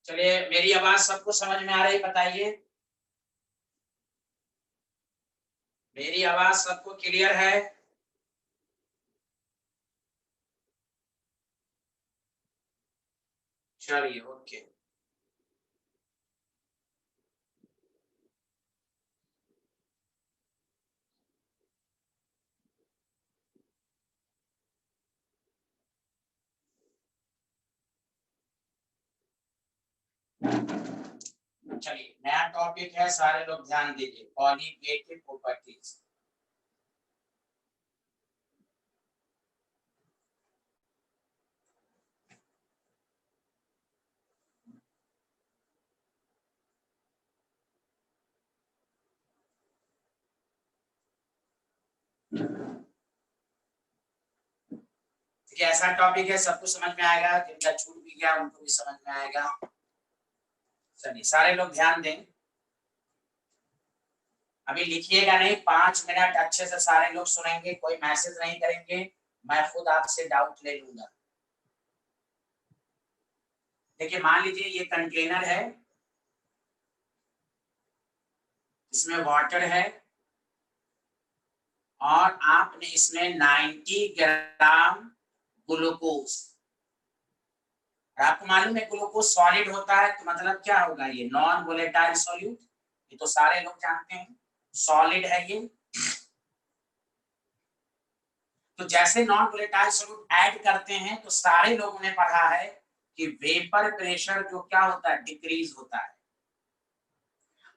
चलिए, मेरी आवाज सबको समझ में आ रही बताइए। मेरी आवाज सबको क्लियर है? चलिए, ओके। चलिए, नया टॉपिक है, सारे लोग ध्यान दीजिए, पॉलीगेटिव प्रॉपर्टीज। देखिए, ऐसा टॉपिक है, सबको समझ में आएगा, जिनका छूट भी गया उनको भी समझ में आएगा। चलिए, सारे लोग ध्यान दें। अभी लिखिएगा नहीं, 5 मिनट अच्छे से सारे लोग सुनेंगे, कोई मैसेज नहीं करेंगे, मैं खुद आपसे डाउट ले लूंगा। देखिए, मान लीजिए ये कंटेनर है, इसमें वाटर है और आपने इसमें 90 ग्राम ग्लूकोज। आपको मालूम है ग्लूकोज सॉलिड होता है, तो मतलब क्या होगा, ये नॉन वोलेटाइल सॉल्यूट। ये तो सारे लोग जानते हैं, सॉलिड है ये। तो जैसे नॉन वोलेटाइल सॉल्यूट ऐड करते हैं तो सारे लोगों ने पढ़ा है कि वेपर प्रेशर जो क्या होता है, डिक्रीज होता है।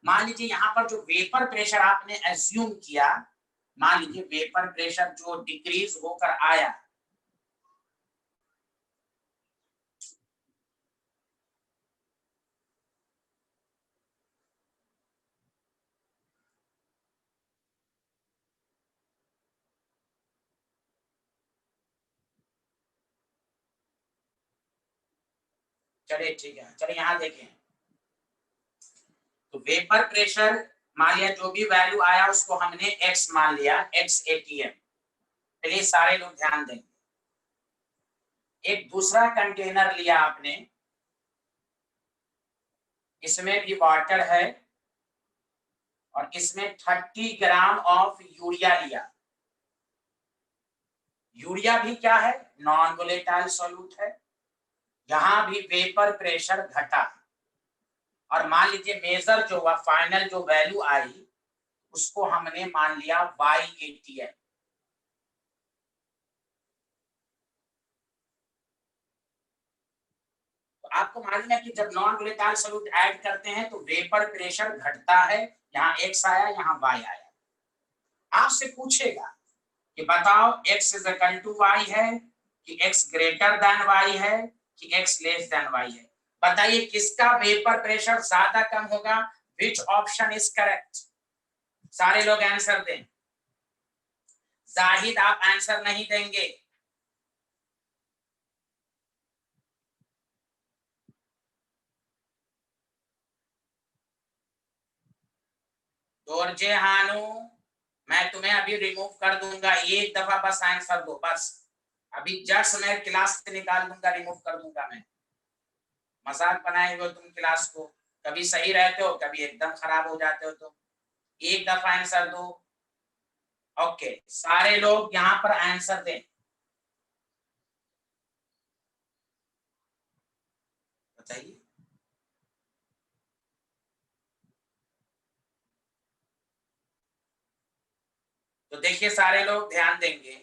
मान लीजिए यहाँ पर जो वेपर प्रेशर आपने एज्यूम किया, मान लीजिए वेपर प्रेशर जो डिक्रीज होकर आया, चलिए ठीक है, चलिए यहाँ देखें। तो वेपर प्रेशर मान लिया, जो भी वैल्यू आया उसको हमने x मान लिया, x ATM। चलिए सारे लोग ध्यान देंगे। एक दूसरा कंटेनर लिया आपने, इसमें भी वाटर है और इसमें 30 ग्राम ऑफ यूरिया लिया। यूरिया भी क्या है, नॉन वोलेटाइल सॉल्यूट है। यहां भी वेपर प्रेशर घटा और मान लीजिए मेजर जो हुआ, फाइनल जो वैल्यू आई उसको हमने मान लिया YATM। तो आपको मालूम है कि जब नॉन वोलेटाइल सॉल्यूट ऐड करते हैं तो वेपर प्रेशर घटता है। यहाँ x आया, यहाँ y आया। आपसे पूछेगा कि बताओ x is equal to y है कि x ग्रेटर देन y है कि x लेस देन y है। बताइए किसका वेपर प्रेशर ज्यादा कम होगा? Which option is correct? सारे लोग आंसर दें। जाहिद आप आंसर नहीं देंगे। दोरजे हानू, मैं तुम्हें अभी रिमूव कर दूंगा, एक दफा बस आंसर दो बस। अभी जस्ट मैं क्लास से निकाल दूंगा, रिमूव कर दूंगा मैं। मजाक बनाए हुए तुम क्लास को, कभी सही रहते हो कभी एकदम खराब हो जाते हो तुम। एक दफा आंसर दो। ओके, सारे लोग यहाँ पर आंसर दें। बताइए। तो देखिए सारे लोग ध्यान देंगे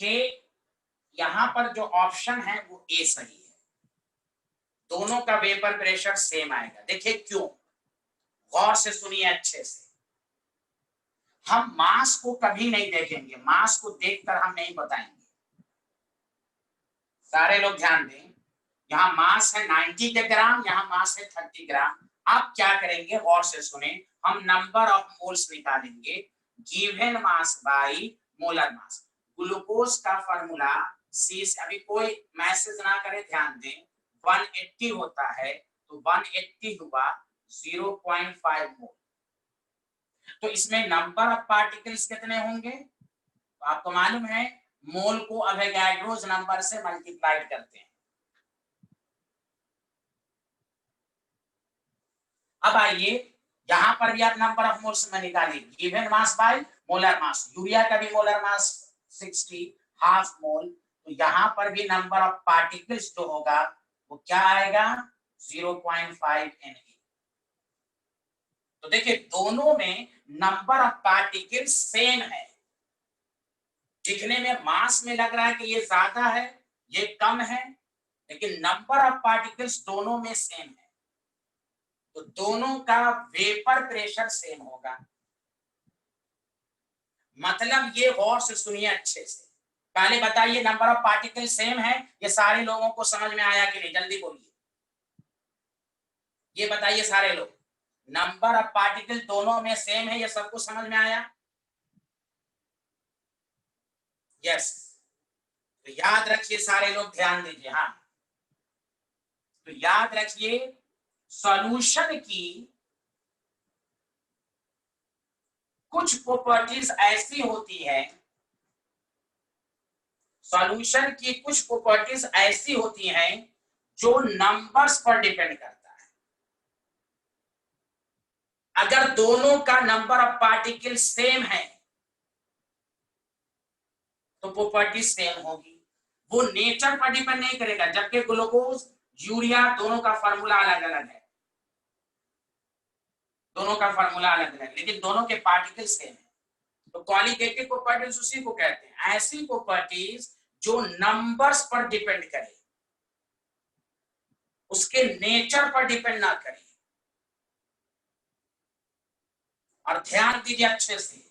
कि यहाँ पर जो ऑप्शन है वो ए सही है। दोनों का वेपर प्रेशर सेम आएगा। देखिए क्यों, गौर से सुनिए अच्छे से। हम मास को कभी नहीं देखेंगे, मास को देखकर हम नहीं बताएंगे। सारे लोग ध्यान दें, यहाँ मास है 90 के ग्राम, यहाँ मास है 30 ग्राम। आप क्या करेंगे, गौर से सुने, हम नंबर ऑफ मोल्स निकालेंगे, given mass by molar mass. Glucose का फॉर्मूला सी से, अभी कोई मैसेज ना करे, ध्यान दें, 180 होता है, तो 180 हुआ 0.5 मोल। तो इसमें नंबर ऑफ पार्टिकल्स कितने होंगे? तो आपको मालूम है मोल को अवोगाड्रोस नंबर से मल्टीप्लाइड करते हैं। अब आइए यहां पर भी आप नंबर ऑफ मोल्स में निकालिए, given mass by molar mass. Urea का भी मोलर मास 60 हाफ मोल, तो यहां पर भी नंबर ऑफ पार्टिकल्स जो होगा वो क्या आएगा 0.5 Na। तो देखिए दोनों में नंबर ऑफ पार्टिकल्स सेम है, दिखने में मास में लग रहा है कि ये ज्यादा है ये कम है, लेकिन नंबर ऑफ पार्टिकल्स दोनों में सेम है, तो दोनों का वेपर प्रेशर सेम होगा। मतलब ये गौर से सुनिए अच्छे से, पहले बताइए नंबर ऑफ पार्टिकल सेम है, ये सारे लोगों को समझ में आया कि नहीं, जल्दी बोलिए, ये बताइए सारे लोग, नंबर ऑफ पार्टिकल दोनों में सेम है, ये सबको समझ में आया? यस। तो याद रखिए सारे लोग, ध्यान दीजिए। हाँ, तो याद रखिए सॉल्यूशन की कुछ प्रॉपर्टीज ऐसी होती है, सॉल्यूशन की कुछ प्रॉपर्टीज ऐसी होती हैं जो नंबर्स पर डिपेंड करता है। अगर दोनों का नंबर ऑफ पार्टिकल सेम है तो प्रॉपर्टी सेम होगी, वो नेचर पर डिपेंड नहीं करेगा। जबकि ग्लूकोज यूरिया दोनों का फार्मूला अलग अलग है, दोनों का फार्मूला अलग अलग, लेकिन दोनों के पार्टिकल सेम है। तो क्वालिटेटिव प्रॉपर्टीज उसी को कहते हैं, ऐसी प्रॉपर्टीज जो नंबर्स पर डिपेंड करे, उसके नेचर पर डिपेंड ना करे। और ध्यान दीजिए अच्छे से,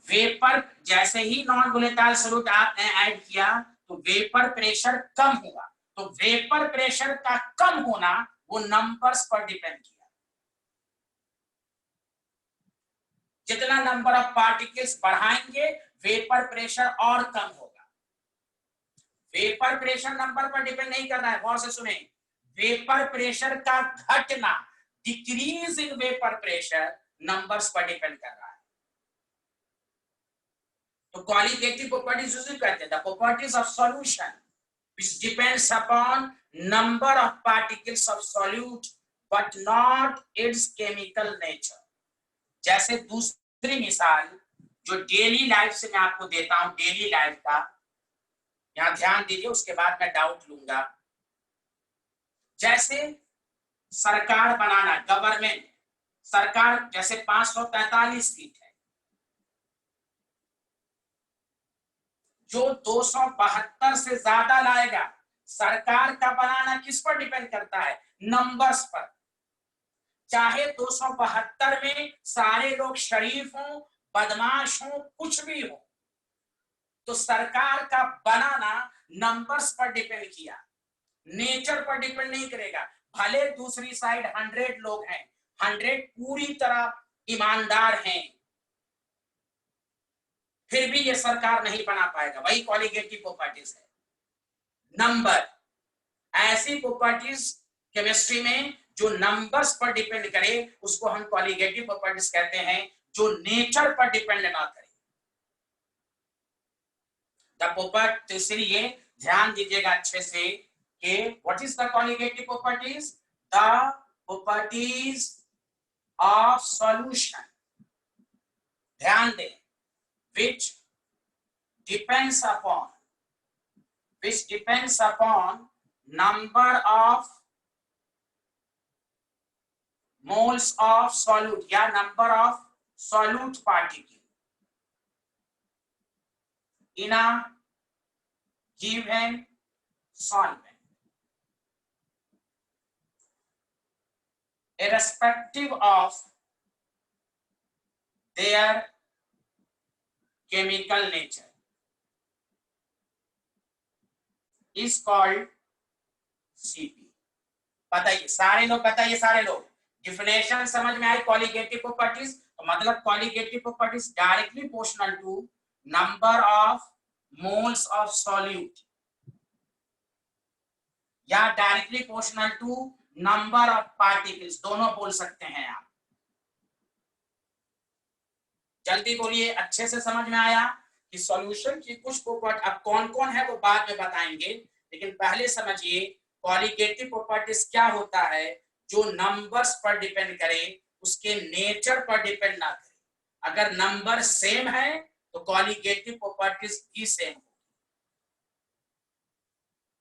वेपर जैसे ही नॉन वोलेटाइल सॉल्यूट आपने ऐड किया तो वेपर प्रेशर कम हुआ, तो वेपर प्रेशर का कम होना वो नंबर्स पर डिपेंड किया। जितना नंबर ऑफ पार्टिकल्स बढ़ाएंगे वेपर प्रेशर और कम होगा। वेपर प्रेशर नंबर पर डिपेंड नहीं कर रहा है, गौर से सुने, वेपर प्रेशर का घटना, decrease in vapour pressure numbers पर डिपेंड कर रहा है। तो क्वालिटेटिव प्रॉपर्टीज उसे कहते हैं, the properties of solution which depends upon number of particles of solute but not its chemical nature। जैसे दूसरी मिसाल जो डेली लाइफ से मैं आपको देता हूं, डेली लाइफ का, यहां ध्यान दीजिए, उसके बाद मैं डाउट लूंगा। जैसे सरकार बनाना, गवर्नमेंट, सरकार जैसे 543 सीट है, जो 272 से ज्यादा लाएगा, सरकार का बनाना किस पर डिपेंड करता है? नंबर्स पर। चाहे 272 में सारे लोग शरीफ हों, बदमाश हों, कुछ भी हो, तो सरकार का बनाना नंबर्स पर डिपेंड किया, नेचर पर डिपेंड नहीं करेगा। भले दूसरी साइड 100 लोग हैं, 100 पूरी तरह ईमानदार हैं, फिर भी ये सरकार नहीं बना पाएगा। वही क्वालिटेटिव प्रॉपर्टीज है। नंबर, ऐसी प्रॉपर्टीज केमिस्ट्री में जो नंबर्स पर डिपेंड करे उसको हम क्वालिटेटिव प्रॉपर्टीज कहते हैं, जो नेचर पर डिपेंड ना करे। द प्रॉपर्टी, इसलिए ध्यान दीजिएगा अच्छे से कि what is the qualitative properties? The properties of solution, ध्यान दें, which depends upon number of moles of solute या number of solute particle in a given solvent, irrespective of their chemical nature, is called CP। बताइए सारे लोग, बताइए सारे लोग, definition समझ में आई क्वालिटेटिव प्रॉपर्टीज? तो मतलब qualitative properties directly proportional to number of moles of solute या directly proportional to number of particles, दोनों बोल सकते हैं आप। जल्दी बोलिए, अच्छे से समझ में आया कि सॉल्यूशन की कुछ प्रॉपर्टी, अब कौन कौन है वो बाद में बताएंगे, लेकिन पहले समझिए कॉलिगेटिव प्रॉपर्टीज क्या होता है, जो नंबर्स पर डिपेंड करे, उसके नेचर पर डिपेंड ना करे। अगर नंबर सेम है तो कॉलिगेटिव प्रॉपर्टीज भी सेम हो।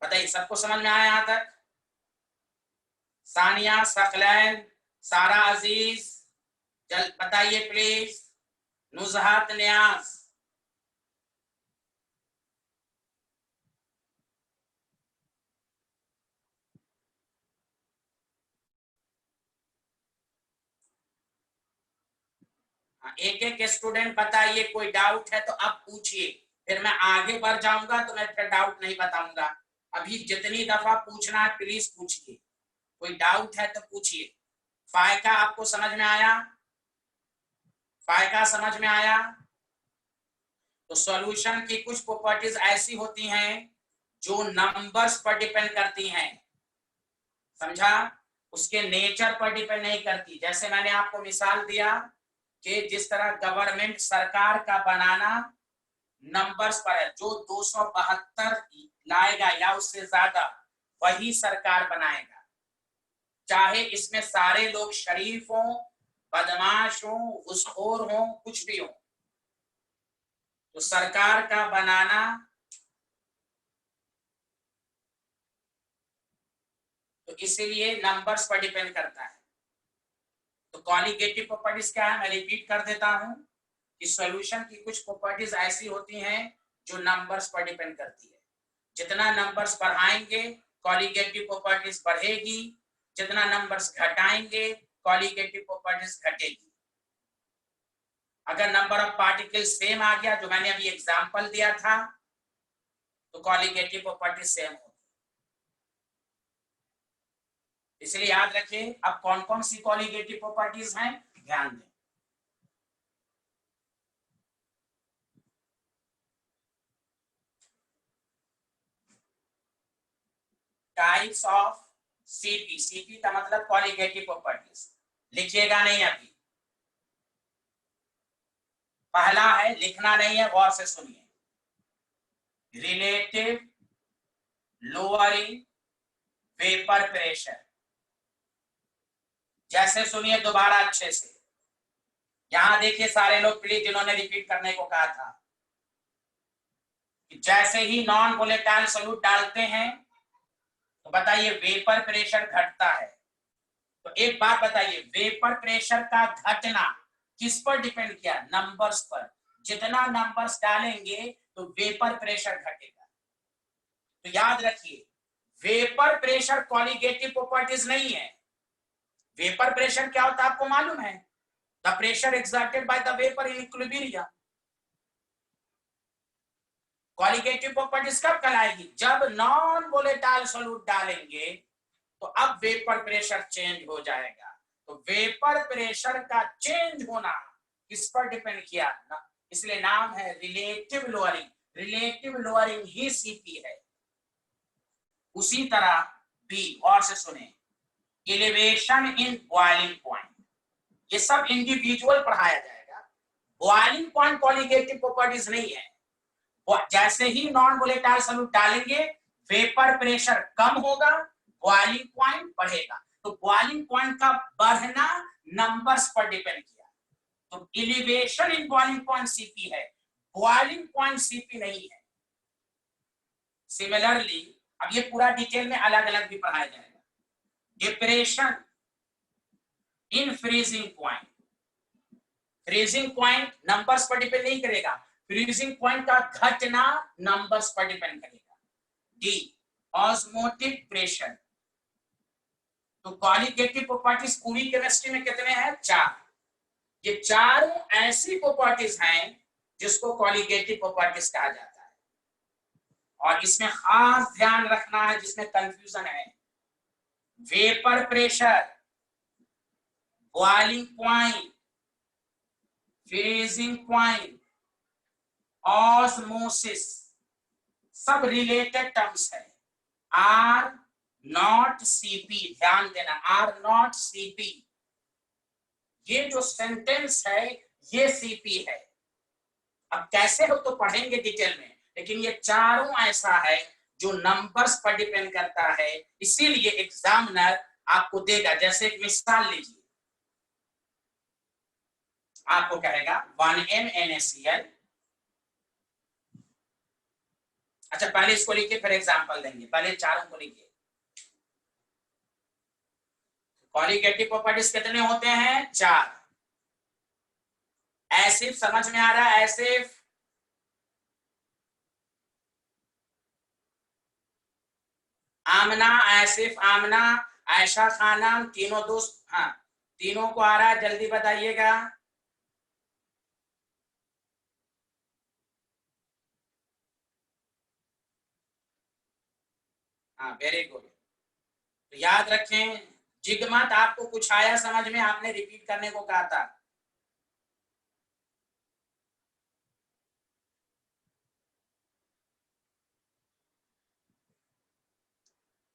बताइए, सबको समझ में आया यहां तक? सानिया, सकलैन, सारा अजीज, जल बताइए प्लीज। नुजहात, न्याज, एक एक स्टूडेंट बताइए, कोई डाउट है तो अब पूछिए, फिर मैं आगे बढ़ जाऊंगा तो मैं फिर डाउट नहीं बताऊंगा। अभी जितनी दफा पूछना है प्लीज पूछिए, कोई डाउट है तो पूछिए। फायका आपको समझ में आया? फायका समझ में आया? तो सॉल्यूशन की कुछ प्रॉपर्टीज ऐसी होती हैं जो नंबर्स पर डिपेंड करती हैं, समझा? उसके नेचर पर डिपेंड नहीं करती। जैसे मैंने आपको मिसाल दिया कि जिस तरह गवर्नमेंट सरकार का बनाना नंबर्स पर है, जो 272 लाएगा या उससे ज्यादा वही सरकार बनाएगा, चाहे इसमें सारे लोग शरीफ हों, बदमाश हों, घुसखोर हों, कुछ भी हो। तो सरकार का बनाना, तो इसीलिए नंबर्स पर डिपेंड करता है। तो कॉलिगेटिव प्रॉपर्टीज क्या है, मैं रिपीट कर देता हूं कि सॉल्यूशन की कुछ प्रॉपर्टीज ऐसी होती हैं जो नंबर्स पर डिपेंड करती है। जितना नंबर्स बढ़ाएंगे कॉलिगेटिव प्रॉपर्टीज बढ़ेगी, जितना नंबर्स घटाएंगे कॉलिगेटिव प्रॉपर्टीज घटेगी। अगर नंबर ऑफ पार्टिकल सेम आ गया, जो मैंने अभी एग्जांपल दिया था, तो कॉलिगेटिव प्रॉपर्टीज सेम होगी। इसलिए याद रखिए, अब कौन कौन सी कॉलिगेटिव प्रॉपर्टीज हैं ध्यान दें। टाइप्स ऑफ सीपी, सीपी का मतलब कॉलिगेटिव प्रॉपर्टीज, लिखिएगा नहीं अभी, पहला है, लिखना नहीं है, गौर से सुनिए। Relative lowering vapour pressure. जैसे सुनिए दोबारा अच्छे से, यहां देखिए सारे लोग प्लीज जिन्होंने रिपीट करने को कहा था, कि जैसे ही नॉन वोलेटाइल सॉल्यूट डालते हैं तो बताइए वेपर प्रेशर घटता है। तो एक बात बताइए, वेपर प्रेशर का घटना किस पर डिपेंड किया? नंबर्स पर। जितना नंबर्स डालेंगे तो वेपर प्रेशर घटेगा। तो याद रखिए, वेपर प्रेशर कॉलिगेटिव प्रॉपर्टीज नहीं है। वेपर प्रेशर क्या होता है आपको मालूम है? The pressure exerted by the vapour in equilibrium. Colligative properties कब कहलाएगी? जब नॉन वोलेटाइल सॉल्यूट डालेंगे तो अब वेपर प्रेशर चेंज हो जाएगा। तो वेपर प्रेशर का चेंज होना किस पर डिपेंड किया ना, इसलिए नाम है रिलेटिव लोअरिंग। रिलेटिव लोअरिंग ही सीपी है। उसी तरह बी, और से सुने, एलिवेशन इन बॉइलिंग पॉइंट, ये सब इंडिविजुअल पढ़ाया जाएगा। बॉइलिंग पॉइंट कॉलिगेटिव प्रॉपर्टीज नहीं है। जैसे ही नॉन वोलेटाइल सॉल्यूट डालेंगे वेपर प्रेशर कम होगा, बॉइलिंग पॉइंट बढ़ेगा। तो बॉइलिंग पॉइंट का बढ़ना नंबर्स पर डिपेंड किया। तो elevation in boiling point CP है, बॉइलिंग पॉइंट सीपी नहीं है। सिमिलरली अब ये पूरा डिटेल में अलग अलग भी पढ़ाया जाएगा। Depression in freezing point, freezing point numbers पर डिपेंड नहीं करेगा, फ्रीजिंग पॉइंट का घटना नंबर्स पर डिपेंड करेगा। D, osmotic pressure. तो कॉलिगेटिव प्रॉपर्टीज पूरी केमिस्ट्री में कितने हैं? 4। ये चारों ऐसी प्रॉपर्टीज हैं जिसको कॉलिगेटिव प्रॉपर्टीज कहा जाता है। और इसमें खास ध्यान रखना है, जिसमें कंफ्यूजन है, vapour pressure, boiling point, freezing point, osmosis, सब रिलेटेड टर्म्स है। आर नॉट सीपी, ध्यान देना, आर नॉट सीपी। ये जो सेंटेंस है ये सीपी है। अब कैसे हो तो पढ़ेंगे डिटेल में, लेकिन ये चारों ऐसा है जो नंबर्स पर डिपेंड करता है, इसीलिए एग्जामिनर आपको देगा। जैसे एक मिसाल लीजिए, आपको कहेगा 1m NaCl। अच्छा पहले इसको लिखिए फिर एग्जांपल देंगे, पहले चारों को लिखिए। कॉलिगेटिव प्रॉपर्टीज कितने होते हैं? 4। एसिड समझ में आ रहा है? एसिड, आमना, एसिफ, आमना, आयशा खानम, तीनों दोस्त। हाँ तीनों को आ रहा है, जल्दी बताइएगा। हाँ वेरी गुड। तो याद रखें, जिगमत आपको कुछ आया समझ में? आपने रिपीट करने को कहा था।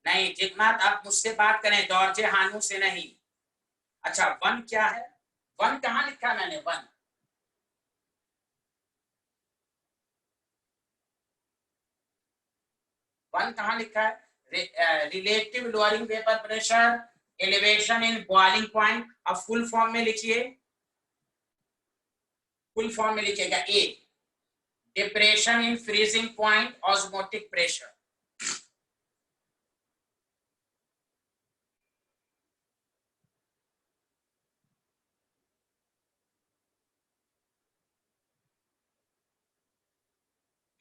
नहीं जिगमत, आप मुझसे बात करें, दौरजे हानू से नहीं। अच्छा वन क्या है? वन कहाँ लिखा मैंने? वन वन कहाँ लिखा है? Relative lowering vapour pressure, elevation in boiling point. अब फुल फॉर्म में लिखिए, फुल फॉर्म में लिखिएगा। A depression in freezing point, osmotic pressure.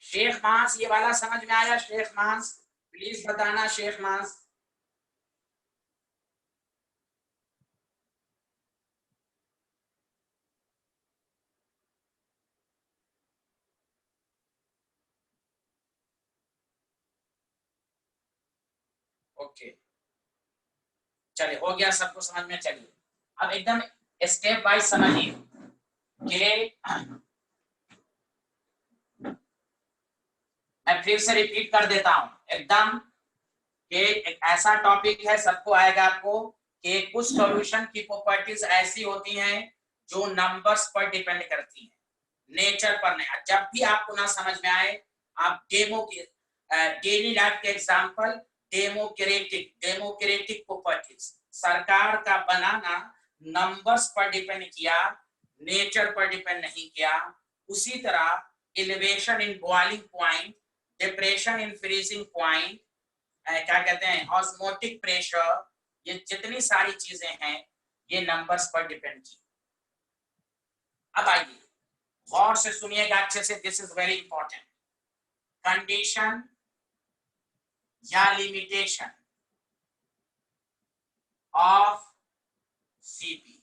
Shaikh मांस ये वाला समझ में आया? शेख मांस प्लीज बताना, शेख मांस। ओके चलिए हो गया, सबको समझ में। चलिए अब एकदम स्टेप बाय समझिए कि मैं फिर से रिपीट कर देता हूं एकदम, कि एक ऐसा टॉपिक है सबको आएगा आपको, कि कुछ सॉल्यूशन की प्रॉपर्टीज ऐसी होती हैं जो नंबर्स पर डिपेंड करती हैं, नेचर पर नहीं। जब भी आपको ना समझ में आए, आप डेमो की डेली लाइफ के एग्जांपल, डेमोक्रेटिक प्रॉपर्टीज, सरकार का बनाना नंबर्स पर डिपेंड किया, नेचर पर डिपेंड नहीं किया। उसी तरह elevation in boiling point, depression in freezing point, क्या कहते हैं, ऑस्मोटिक प्रेशर, ये जितनी सारी चीजें हैं ये नंबर्स पर डिपेंड की। अब आइए गौर से सुनिएगा अच्छे से, this is very important. Condition या लिमिटेशन ऑफ सीपी,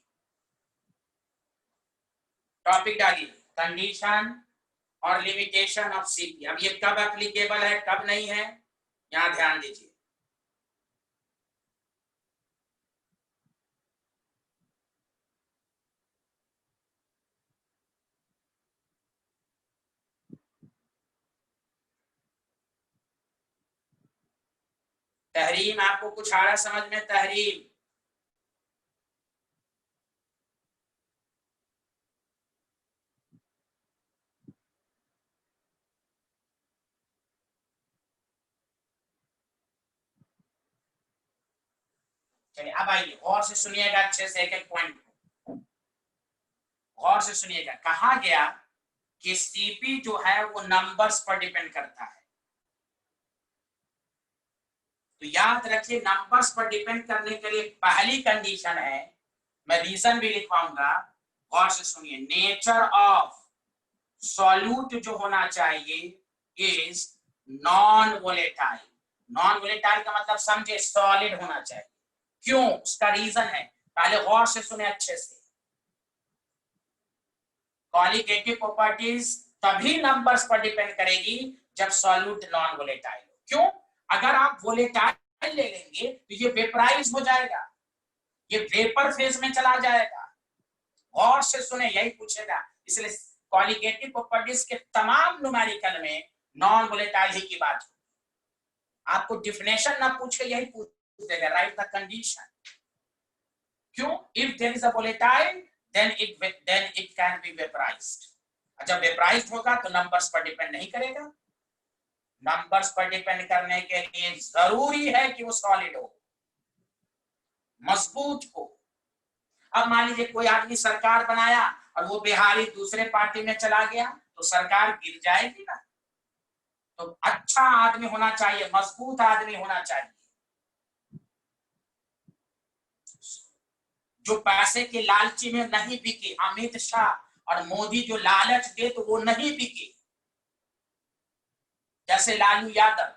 टॉपिक डालिए, कंडीशन और लिमिटेशन ऑफ सीपी। अब ये कब एप्लीकेबल है कब नहीं है, यहां ध्यान दीजिए। तहरीम आपको कुछ आ रहा समझ में? तहरीम चलिए अब आइए गौर से सुनिएगा अच्छे से, एक एक पॉइंट गौर से सुनिएगा। कहा गया कि सीपी जो है वो नंबर्स पर डिपेंड करता है, तो याद रखिए नंबर्स पर डिपेंड करने के लिए पहली कंडीशन है, मैं रीजन भी लिखवाऊंगा, गौर से सुनिए। नेचर ऑफ सॉल्यूट जो होना चाहिए is non volatile. Non volatile का मतलब समझे, सॉलिड होना चाहिए। क्यों? उसका रीजन है, पहले गौर से सुने अच्छे से। क्वालिटेटिव प्रॉपर्टीज तभी नंबर्स पर डिपेंड करेगी जब सॉल्यूट नॉन वोलेटाइल हो। क्यों? अगर आप वोलेटाइल ले लेंगे तो ये वेपराइज हो जाएगा, ये वेपर फेज में चला जाएगा। गौर से सुने, यही पूछेगा। इसलिए क्वालिटेटिव प्रॉपर्टीज के तमाम न्यूमेरिकल में नॉन वोलेटाइल ही की बात हो। आपको डिफिनेशन ना पूछ के यही पूछ देगा, राइट द कंडीशन। क्यों? If there is a volatile then it can be vaporized. जब वेपराइज्ड होगा तो नंबर्स पर डिपेंड नहीं करेगा। नंबर्स पर डिपेंड करने के लिए जरूरी है कि वो सॉलिड हो, मजबूत हो। अब मान लीजिए कोई आदमी सरकार बनाया और वो बिहारी दूसरे पार्टी में चला गया तो सरकार गिर जाएगी ना। तो अच्छा आदमी होना चाहिए, मजबूत आदमी होना चाहिए, जो पैसे के लालची में नहीं बिके। अमित शाह और मोदी जो लालच दे तो वो नहीं बिके। जैसे लालू यादव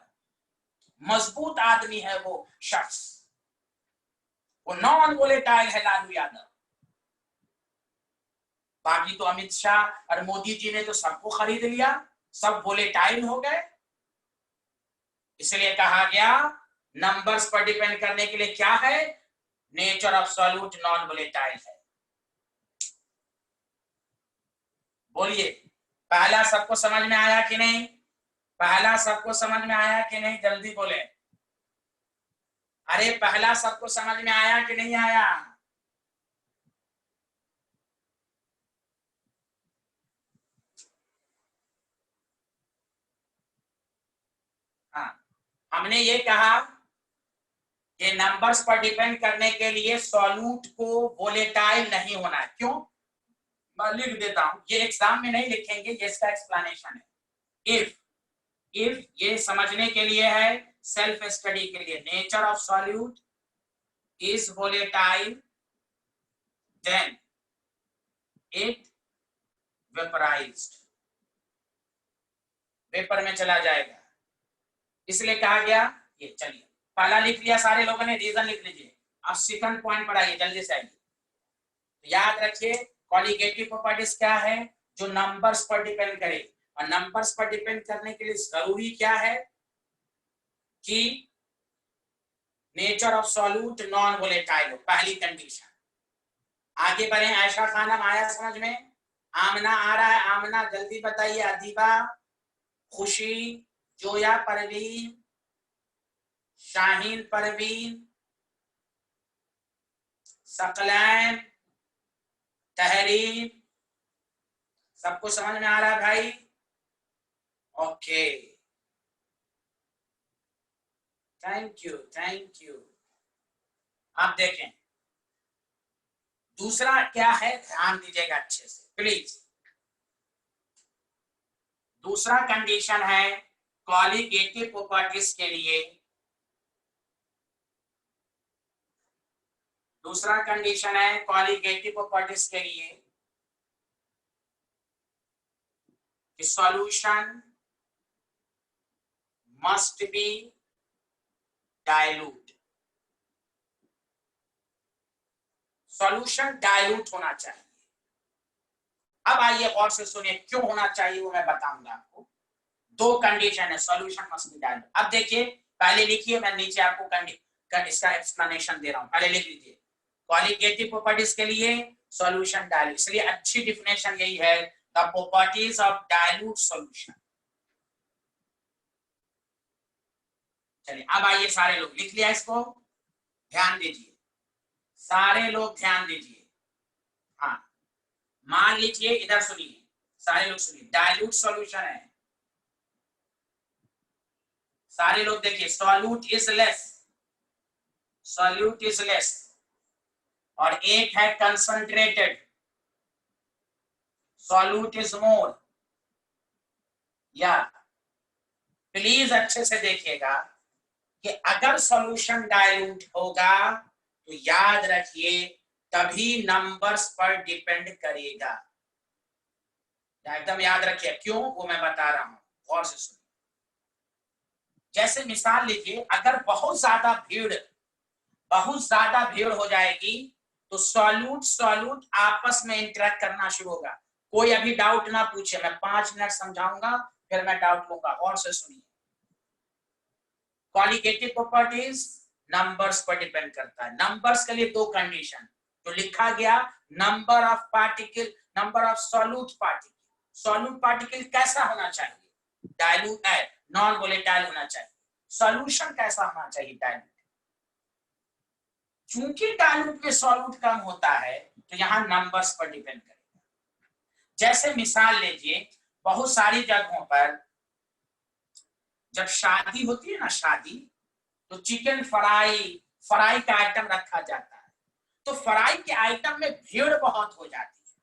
मजबूत आदमी है, वो शख्स, वो नॉन वोलेटाइल है लालू यादव। बाकी तो अमित शाह और मोदी जी ने तो सबको खरीद लिया, सब वोलेटाइल हो गए। इसलिए कहा गया नंबर्स पर डिपेंड करने के लिए क्या है, nature of solute non volatile है। बोलिए पहला सबको समझ में आया कि नहीं? पहला सबको समझ में आया कि नहीं? जल्दी बोले। अरे पहला सबको समझ में आया कि नहीं आया? हाँ, हमने ये कहा कि नंबर्स पर डिपेंड करने के लिए सॉल्यूट को वोलेटाइल नहीं होना है। क्यों? मैं लिख देता हूं, ये एग्जाम में नहीं लिखेंगे, ये इसका एक्सप्लेनेशन है। इफ ये समझने के लिए है, सेल्फ स्टडी के लिए, nature of solute is volatile then it vaporized, vapour में चला जाएगा। इसलिए कहा गया ये। चलिए पहला लिख लिया सारे लोगों ने, रीजन लिख लीजिए। अब सेकंड पॉइंट पर आइए, जल्दी से आइए। तो याद रखिए कॉलिगेटिव प्रॉपर्टीज क्या है, जो नंबर्स पर डिपेंड करे। और नंबर्स पर डिपेंड करने के लिए जरूरी क्या है कि nature of solute non volatile हो, पहली कंडीशन। आगे बढ़े। आयशा खानम आया समझ में? आमना आ रहा है? आमना जल्दी बताइए। अदीबा, खुशी, जोया परवीन, शाहीन परवीन, सकलैन, तहरीर, सबको समझ में आ रहा है भाई? Okay, thank you thank you. आप देखें दूसरा क्या है, ध्यान दीजिएगा अच्छे से प्लीज। दूसरा कंडीशन है कॉलिगेटिव प्रॉपर्टीज के लिए। दूसरा कंडीशन है कॉलिगेटिव प्रॉपर्टीज के लिए कि solution must be dilute. Solution dilute होना चाहिए। अब आइए और से सुनिए क्यों होना चाहिए, वो मैं बताऊंगा आपको। दो कंडीशन है, सॉल्यूशन मस्ट बी डाइल्यूट। अब देखिए पहले लिखिए, मैं नीचे आपको इसका एक्सप्लेनेशन दे रहा हूं, पहले लिख लीजिए। कॉलिगेटिव प्रॉपर्टीज के लिए सॉल्यूशन डाइल्यूट, इसलिए अच्छी डिफिनेशन यही है, the properties of dilute solution. चलिए अब आइए सारे लोग, लिख लिया इसको, ध्यान दीजिए सारे लोग, ध्यान दीजिए। हाँ मान लीजिए, इधर सुनिए सारे लोग, सुनिए डाइल्यूट सॉल्यूशन है। सारे लोग देखिए, solute is less, solute is less, और एक है कंसंट्रेटेड, सॉल्यूट इज मोर। या प्लीज अच्छे से देखिएगा कि अगर सॉल्यूशन डाइल्यूट होगा तो याद रखिए तभी नंबर्स पर डिपेंड करेगा। एकदम याद रखिए, क्यों वो मैं बता रहा हूं, गौर से सुनिए। जैसे मिसाल लीजिए, अगर बहुत ज्यादा भीड़ हो जाएगी तो सॉल्यूट आपस में इंटरेक्ट करना शुरू होगा। कोई अभी डाउट ना पूछे, मैं 5 मिनट समझाऊंगा फिर मैं डाउट लूंगा, और से सुनिए। क्वालिटेटिव प्रॉपर्टीज नंबर्स पर डिपेंड करता है। नंबर्स के लिए दो कंडीशन तो लिखा गया, number of particle, number of solute particle. Solute particle कैसा होना चाहिए? डाइल्यूट है, नॉन वोलेटाइल होना चाहिए। सॉल्यूशन कैसा होना चाहिए? डाइल्यूट। चूंकि डाइल्यूट में सॉल्यूट कम होता है तो यहाँ नंबर्स पर डिपेंड करेगा। जैसे मिसाल लीजिए, बहुत सारी जगहों पर जब शादी होती है ना, शादी, तो चिकन फ्राई का आइटम रखा जाता है। तो फ्राई के आइटम में भीड़ बहुत हो जाती है,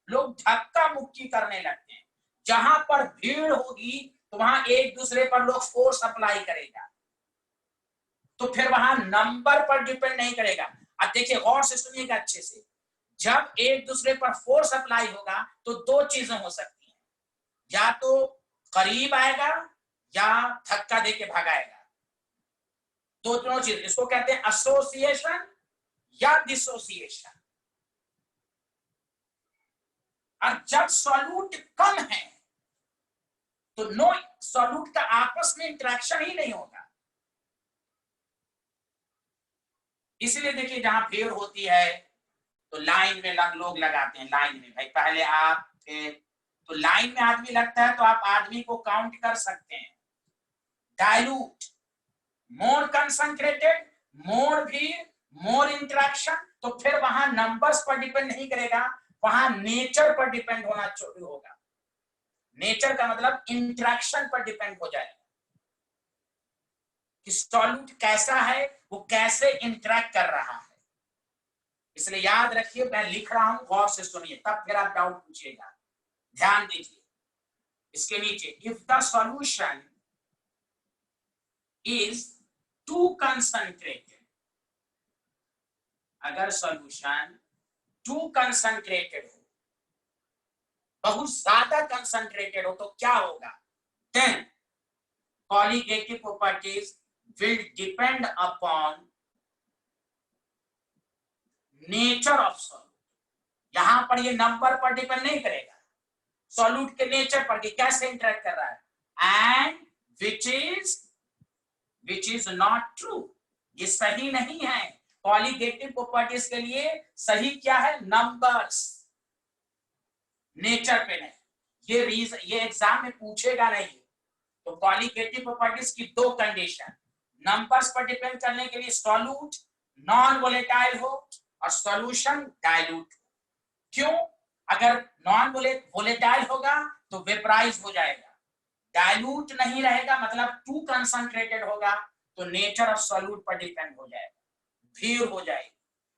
लोग धक्का मुक्की करने लगते हैं। जहां पर भीड़ होगी तो वहां एक दूसरे पर लोग फोर्स अप्लाई करेगा, तो फिर वहां नंबर पर डिपेंड नहीं करेगा। अब देखिए, गौर से सुनिएगा अच्छे से, जब एक दूसरे पर फोर्स अप्लाई होगा तो दो चीजें हो सकती हैं, या तो करीब आएगा या धक्का देके भगाएगा। दोनों चीज, इसको कहते हैं एसोसिएशन या डिसोसिएशन। और जब सॉल्यूट कम है तो नो सॉल्यूट का आपस में इंटरेक्शन ही नहीं होगा। इसलिए देखिए, जहां भीड़ होती है तो लाइन में लोग लगाते हैं, लाइन में, भाई पहले आप, फिर तो लाइन में आदमी लगता है तो आप आदमी को काउंट कर सकते हैं। डाइल्यूट, मोर कंसंट्रेटेड, मोर भीड़, मोर इंटरेक्शन, तो फिर वहां नंबर्स पर डिपेंड नहीं करेगा, वहां नेचर पर डिपेंड होना शुरू होगा। नेचर का मतलब इंटरेक्शन पर डिपेंड हो जाएगा कि सॉल्यूट कैसा है, वो कैसे इंटरेक्ट कर रहा है। इसलिए याद रखिए, मैं लिख रहा हूं, गौर से सुनिए, तब फिर आप डाउट पूछिएगा। ध्यान दीजिए इसके नीचे, if the solution is too concentrated, अगर सॉल्यूशन टू कंसंट्रेटेड हो, बहुत ज्यादा कंसंट्रेटेड हो, तो क्या होगा? Then colligative properties will depend upon nature of solute। यहां पर ये नंबर पर डिपेंड नहीं करेगा, सॉल्यूट के नेचर पर कि कैसे इंटरेक्ट कर रहा है। And which is not true, ये सही नहीं है। कॉलिगेटिव प्रॉपर्टीज के लिए सही क्या है? नंबर्स, नेचर पे नहीं। ये एग्जाम में पूछेगा नहीं। तो कॉलिगेटिव प्रॉपर्टीज की दो कंडीशन, नंबर्स पर डिपेंड करने के लिए सॉल्यूट नॉन वोलेटाइल हो और सॉल्यूशन डाइल्यूट। क्यों? अगर नॉन वोलेटाइल होगा तो वेपराइज हो जाएगा, डाइल्यूट नहीं रहेगा मतलब टू कंसंट्रेटेड होगा, तो नेचर ऑफ सॉल्यूट पर डिपेंड हो जाएगा, भीड़ हो जाएगी,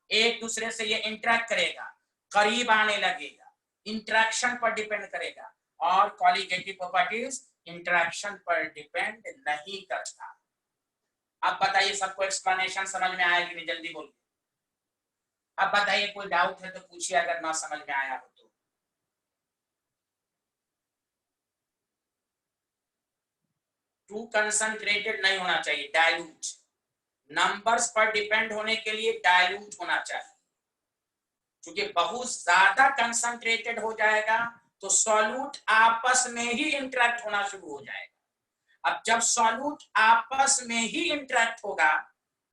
एक दूसरे से ये इंटरेक्ट करेगा, करीब आने लगेगा, इंटरेक्शन पर डिपेंड करेगा। और कॉलिगेटिव प्रॉपर्टीज इंटरेक्शन पर डिपेंड नहीं करता। अब बताइए, सबको एक्सप्लेनेशन समझ में आया कि नहीं? जल्दी बोलिए। अब बताइए, कोई डाउट है तो पूछिए, अगर ना समझ में आया हो तो। टू कंसंट्रेटेड नहीं होना चाहिए, डाइल्यूट। नंबर्स पर डिपेंड होने के लिए डाइल्यूट होना चाहिए, क्योंकि बहुत ज्यादा कंसंट्रेटेड हो जाएगा तो सॉल्यूट आपस में ही इंटरेक्ट होना शुरू हो जाएगा। अब जब सॉल्यूट आपस में ही इंटरेक्ट होगा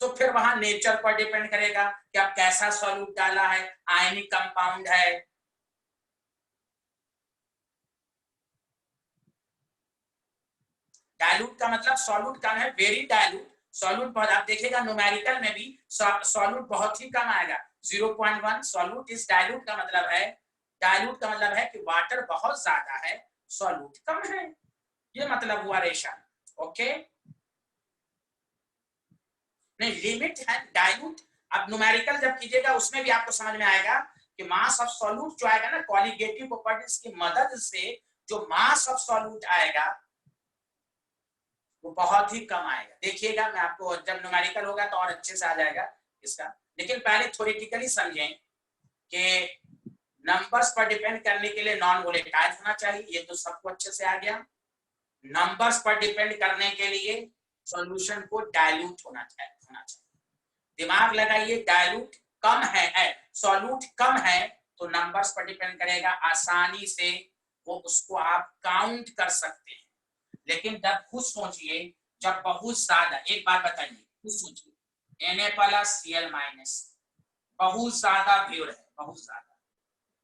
तो फिर वहां नेचर पर डिपेंड करेगा कि आप कैसा सॉल्यूट डाला है, आयनिक कंपाउंड है। डाइल्यूट का मतलब सॉल्यूट कम है, वेरी डाइल्यूट। सॉल्यूट बहुत, आप देखिएगा न्यूमेरिकल में भी सॉल्यूट बहुत ही कम आएगा, 0.1। सॉल्यूट इज डाइल्यूट का मतलब है, डाइल्यूट का मतलब है कि वाटर बहुत ज्यादा है, सॉल्यूट कम है, ये मतलब हुआ रेशन। ओके, नहीं लिमिट है डाइल्यूट। अब न्यूमेरिकल जब कीजिएगा उसमें भी आपको समझ में आएगा कि मास ऑफ सॉल्यूट जो आएगा ना, कॉलिगेटिव प्रॉपर्टीज की मदद से जो मास ऑफ सॉल्यूट आएगा वो बहुत ही कम आएगा। देखिएगा, मैं आपको जब न्यूमेरिकल होगा तो और अच्छे से आ जाएगा इसका। लेकिन पहले थ्योरेटिकली समझें कि नंबर्स पर डिपेंड करने के लिए नॉन वोलेटाइल होना चाहिए, ये तो सबको अच्छे से आ गया। नंबर्स पर डिपेंड करने के लिए सॉल्यूशन को डाइल्यूट होना चाहिए। दिमाग लगाइए, डाइल्यूट कम है, सॉल्यूट कम है तो नंबर्स पर डिपेंड करेगा, आसानी से वो उसको आप काउंट कर सकते हैं। लेकिन जब खुद सोचिए, जब बहुत ज्यादा, एक बात बताइए, खुद सोचिए, Na+Cl- बहुत ज्यादा भीड़ है, बहुत ज्यादा,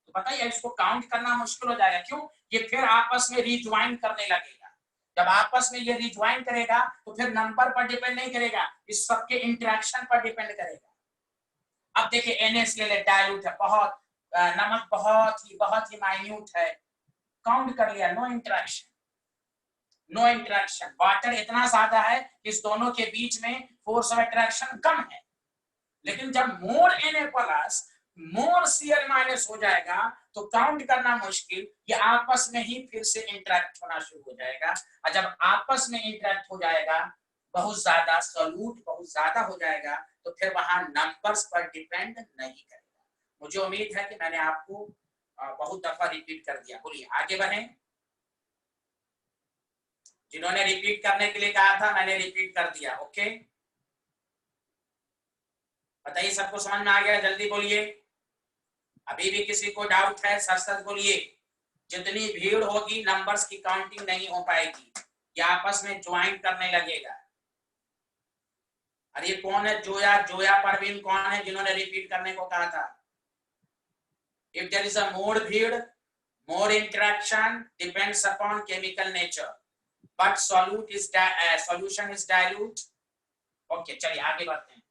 तो बताइए इसको काउंट करना मुश्किल हो जाएगा। क्यों? ये फिर आपस में रिज्वाइन करने लगेगा। जब आपस में ये रिज्वाइन करेगा तो फिर नंबर पर डिपेंड नहीं करेगा, इस सबके इंटरेक्शन पर डिपेंड करेगा। अब देखिए NaCl डाइल्यूट है बहुत, नमक बहुत ही माइन्यूट है, काउंट कर लिया, no interaction, no interaction. Water इतना ज्यादा है कि इस दोनों के बीच में फोर्स ऑफ अट्रैक्शन कम है। लेकिन जब मोर Na प्लस मोर Cl माइनस हो जाएगा तो काउंट करना मुश्किल, ये आपस में ही फिर से इंटरेक्ट होना शुरू हो जाएगा। और जब आपस में इंटरेक्ट हो जाएगा बहुत ज्यादा, सॉल्यूट बहुत ज्यादा हो जाएगा, तो फिर वहां नंबर्स पर डिपेंड नहीं करेगा। मुझे उम्मीद है कि मैंने आपको बहुत दफा रिपीट कर दिया। बोलिए आगे बढ़े। जिन्होंने रिपीट करने के लिए कहा था मैंने रिपीट कर दिया। ओके, बताइए सबको समझ में आ गया? जल्दी बोलिए, अभी भी किसी को डाउट है? सच सच बोलिए। जितनी भीड़ होगी नंबर्स की काउंटिंग नहीं हो पाएगी, ये आपस में ज्वाइन करने लगेगा। अरे ये कौन है? जोया परवीन कौन है जिन्होंने रिपीट करने को कहा था? इफ देयर इज अ मोर भीड़, more interaction depends upon chemical nature, but solution is dilute. Okay, चलिए आगे बढ़ते हैं।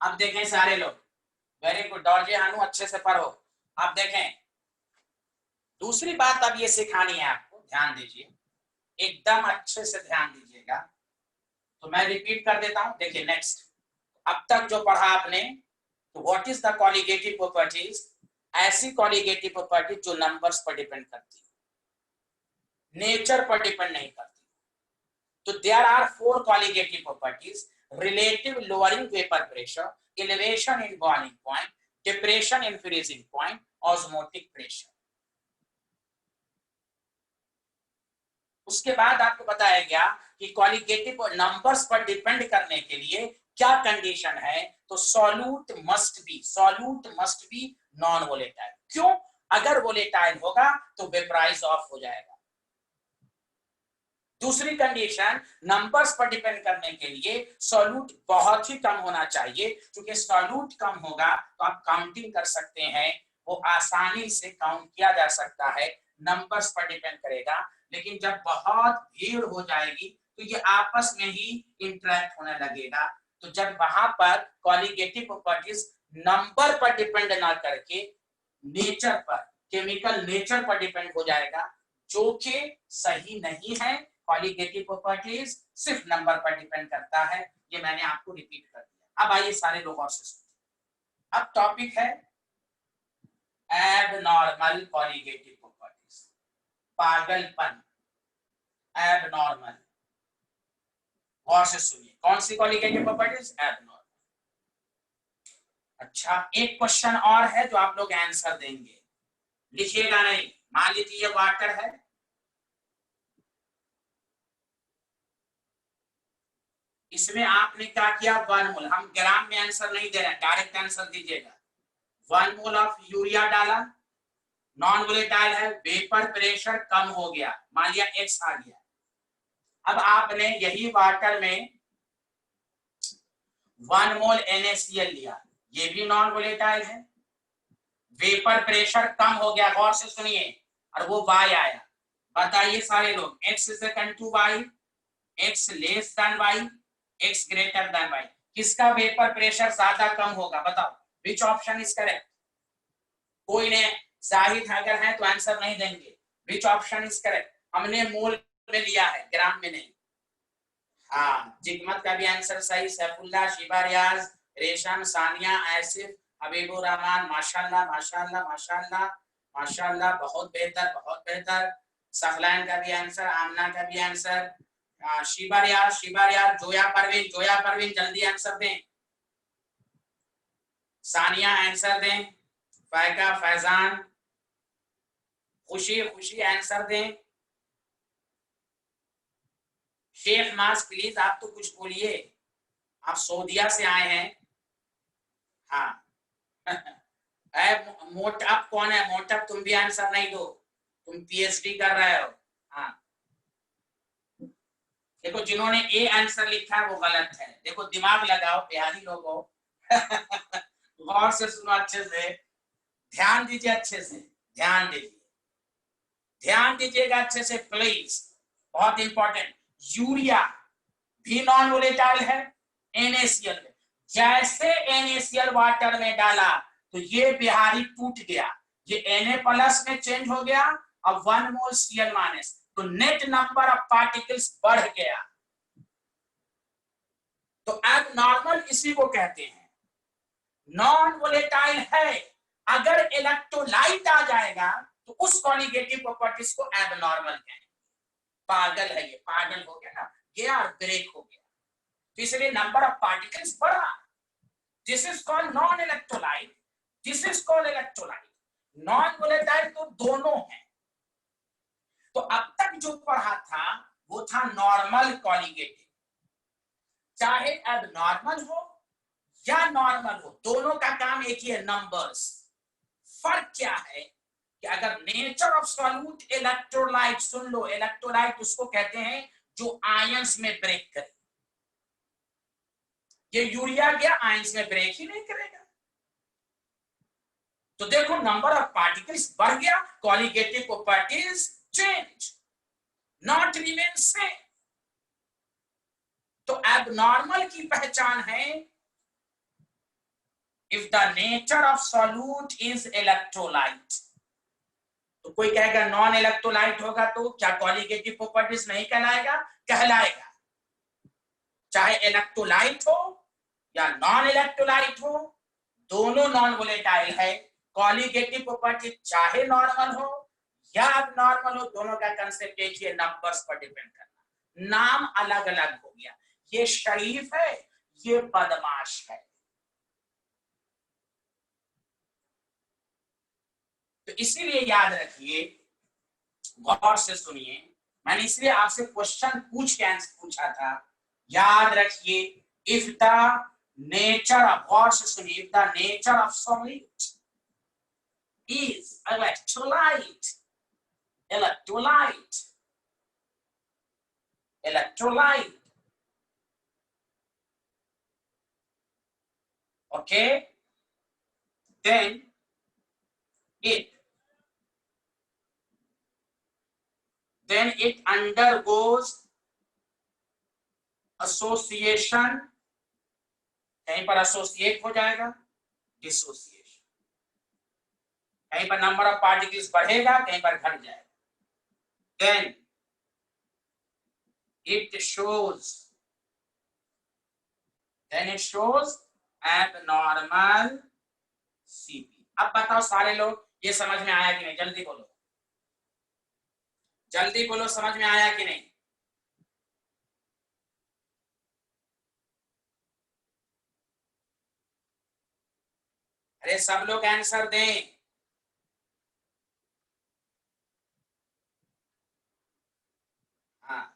अब देखें सारे लोग, वेरी गुड डॉर्जे हानू, अच्छे से पढ़ो। अब देखें दूसरी बात अब ये सिखानी है आपको, ध्यान दीजिए, एकदम अच्छे से ध्यान दीजिएगा। तो मैं रिपीट कर देता हूं, देखिए नेक्स्ट, अब तक जो पढ़ा आपने, तो what is the colligative properties? ऐसी कॉलिगेटिव प्रॉपर्टी जो नंबर्स पर डिपेंड करती है, नेचर पर डिपेंड नहीं करती। तो there are 4 colligative properties: relative lowering vapour pressure, elevation in boiling point, depression in freezing point, osmotic pressure. उसके बाद आपको बताया गया कि कॉलिगेटिव नंबर्स पर डिपेंड करने के लिए क्या कंडीशन है, तो solute must be non volatile. क्यों? अगर वोलेटाइल होगा तो वेपराइज ऑफ हो जाएगा। दूसरी कंडीशन, नंबर्स पर डिपेंड करने के लिए सॉल्यूट बहुत ही कम होना चाहिए, क्योंकि सॉल्यूट कम होगा तो आप काउंटिंग कर सकते हैं, वो आसानी से काउंट किया जा सकता है, नंबर्स पर डिपेंड करेगा। लेकिन जब बहुत भीड़ हो जाएगी तो ये आपस में ही इंटरेक्ट होने लगेगा। तो जब वहां पर कॉलिगेटिव प्रॉपर्टीज नंबर पर डिपेंड ना करके नेचर पर, केमिकल नेचर पर डिपेंड हो जाएगा, जो कि सही नहीं है। कॉलिगेटिव प्रॉपर्टीज सिर्फ नंबर पर डिपेंड करता है, ये मैंने आपको रिपीट कर दिया। अब आइए सारे लोग और से सुनिए। अब टॉपिक है एबनॉर्मल कॉलिगेटिव प्रॉपर्टीज, पागलपन, एबनॉर्मल। और से सुनिए, कौन सी कॉलिगेटिव प्रॉपर्टीज? एबनॉर्मल। अच्छा, एक क्वेश्चन और है जो आप लोग आंसर देंगे, लिखिएगा नहीं। मान लीजिए ये वाटर है, इसमें आपने क्या किया? 1 मोल, हम ग्राम में आंसर नहीं दे रहे हैं, डायरेक्ट आंसर दीजिएगा। 1 मोल ऑफ यूरिया डाला, नॉन वोलेटाइल है, वेपर प्रेशर कम हो गया, मान लिया X आ गया। अब आपने यही वाटर में 1 मोल NaCl लिया, ये भी नॉन वोलेटाइल है, वेपर प्रेशर कम हो गया, गौर से सुनिए, और वो Y आया। बताइए सारे लोग, X is equal to Y, X less than Y, X greater than Y, किसका वेपर प्रेशर ज्यादा कम होगा? बताओ, विच ऑप्शन इज करेक्ट? कोई ने जाहिद अगर है तो आंसर नहीं देंगे। Which option is correct? हमने मोल में लिया है, ग्राम में नहीं। हाँ, जिगमत का भी आंसर सही, सैफुल्लाह, शिबा रियाज, रेशम, सानिया, आसिफ, हबीबुर रहमान, माशाल्लाह माशाल्लाह माशाल्लाह माशाल्लाह, बहुत बेहतर बहुत बेहतर। सखलान का भी आंसर, आमना का भी आंसर, शिबा रियाज, जोया परवीन जल्दी आंसर दें, सानिया आंसर दें, फायका, फैजान, खुशी आंसर दें, शेख मास प्लीज आप तो कुछ बोलिए, आप सऊदिया से आए हैं। हाँ मोटअप कौन है? मोटअप तुम भी आंसर नहीं दो, तुम पीएचडी कर रहे हो। हाँ देखो, जिन्होंने ए आंसर लिखा है वो गलत है, देखो दिमाग लगाओ प्यारी लोगों गौर से सुनो, अच्छे से ध्यान दीजिए, अच्छे से ध्यान दीजिए, ध्यान दीजिएगा अच्छे से प्लीज। बहुत इंपॉर्टेंट, यूरिया भी नॉन वोलेटाइल है NaCl में। जैसे NaCl वाटर में डाला तो ये बिहारी टूट गया, ये Na+ में चेंज हो गया, अब 1 मोल Cl-, तो नेट नंबर ऑफ पार्टिकल्स बढ़ गया। तो एबनॉर्मल इसी को कहते हैं, नॉन वोलेटाइल है। अगर इलेक्ट्रोलाइट आ जाएगा तो उस कॉन्जुगेटिव प्रॉपर्टीज को एबनॉर्मल कहेंगे। पागल है ये, पागल हो गया ना, गया और ब्रेक हो गया, तो इसलिए नंबर ऑफ पार्टिकल्स बढ़ा। This is called non electrolyte, this is called electrolyte. Non volatile तो दोनों है। तो अब तक जो पढ़ा था वो था नॉर्मल कॉन्जुगेटिव, चाहे एबनॉर्मल हो या नॉर्मल हो, दोनों का काम एक ही है, नंबर्स। फर्क क्या है कि अगर nature of solute electrolyte, soon low, electrolyte उसको कहते हैं जो आयंस में ब्रेक करे। ये यूरिया गया आयंस में ब्रेक ही नहीं करेगा। तो देखो नंबर ऑफ पार्टिकल्स बढ़ गया, conjugative properties change, not remain same. तो एबनॉर्मल की पहचान है if the nature of solute is electrolyte. तो कोई कहेगा नॉन इलेक्ट्रोलाइट होगा तो क्या कॉन्जुगेटिव प्रॉपर्टीज नहीं कहलाएगा? कहलाएगा। चाहे इलेक्ट्रोलाइट हो या नॉन इलेक्ट्रोलाइट हो, दोनों नॉन वोलेटाइल है। कॉन्जुगेटिव प्रॉपर्टी चाहे नॉर्मल हो या एबनॉर्मल हो, दोनों का कंसेप्ट एक ही है, नंबर्स पर डिपेंड करना। नाम अलग अलग हो गया, ये शरीफ है, ये बदमाश है। तो इसीलिए याद रखिए, गौर से सुनिए, मैंने इसलिए आपसे क्वेश्चन पूछ के आंसर पूछा था। याद रखिए, इफ द नेचर ऑफ, गौर से सुनिए, if the nature of solid is electrolyte, electrolyte, electrolyte, okay, then it undergoes association, कहीं पर एसोसिएट हो जाएगा, डिसोसिएशन, कहीं पर नंबर ऑफ पार्टिकल्स बढ़ेगा, कहीं पर घट जाएगा। then it shows abnormal CP। अब बताओ सारे लोग, ये समझ में आया कि नहीं? जल्दी बोलो, जल्दी बोलो, समझ में आया कि नहीं? अरे सब लोग आंसर दें। हाँ,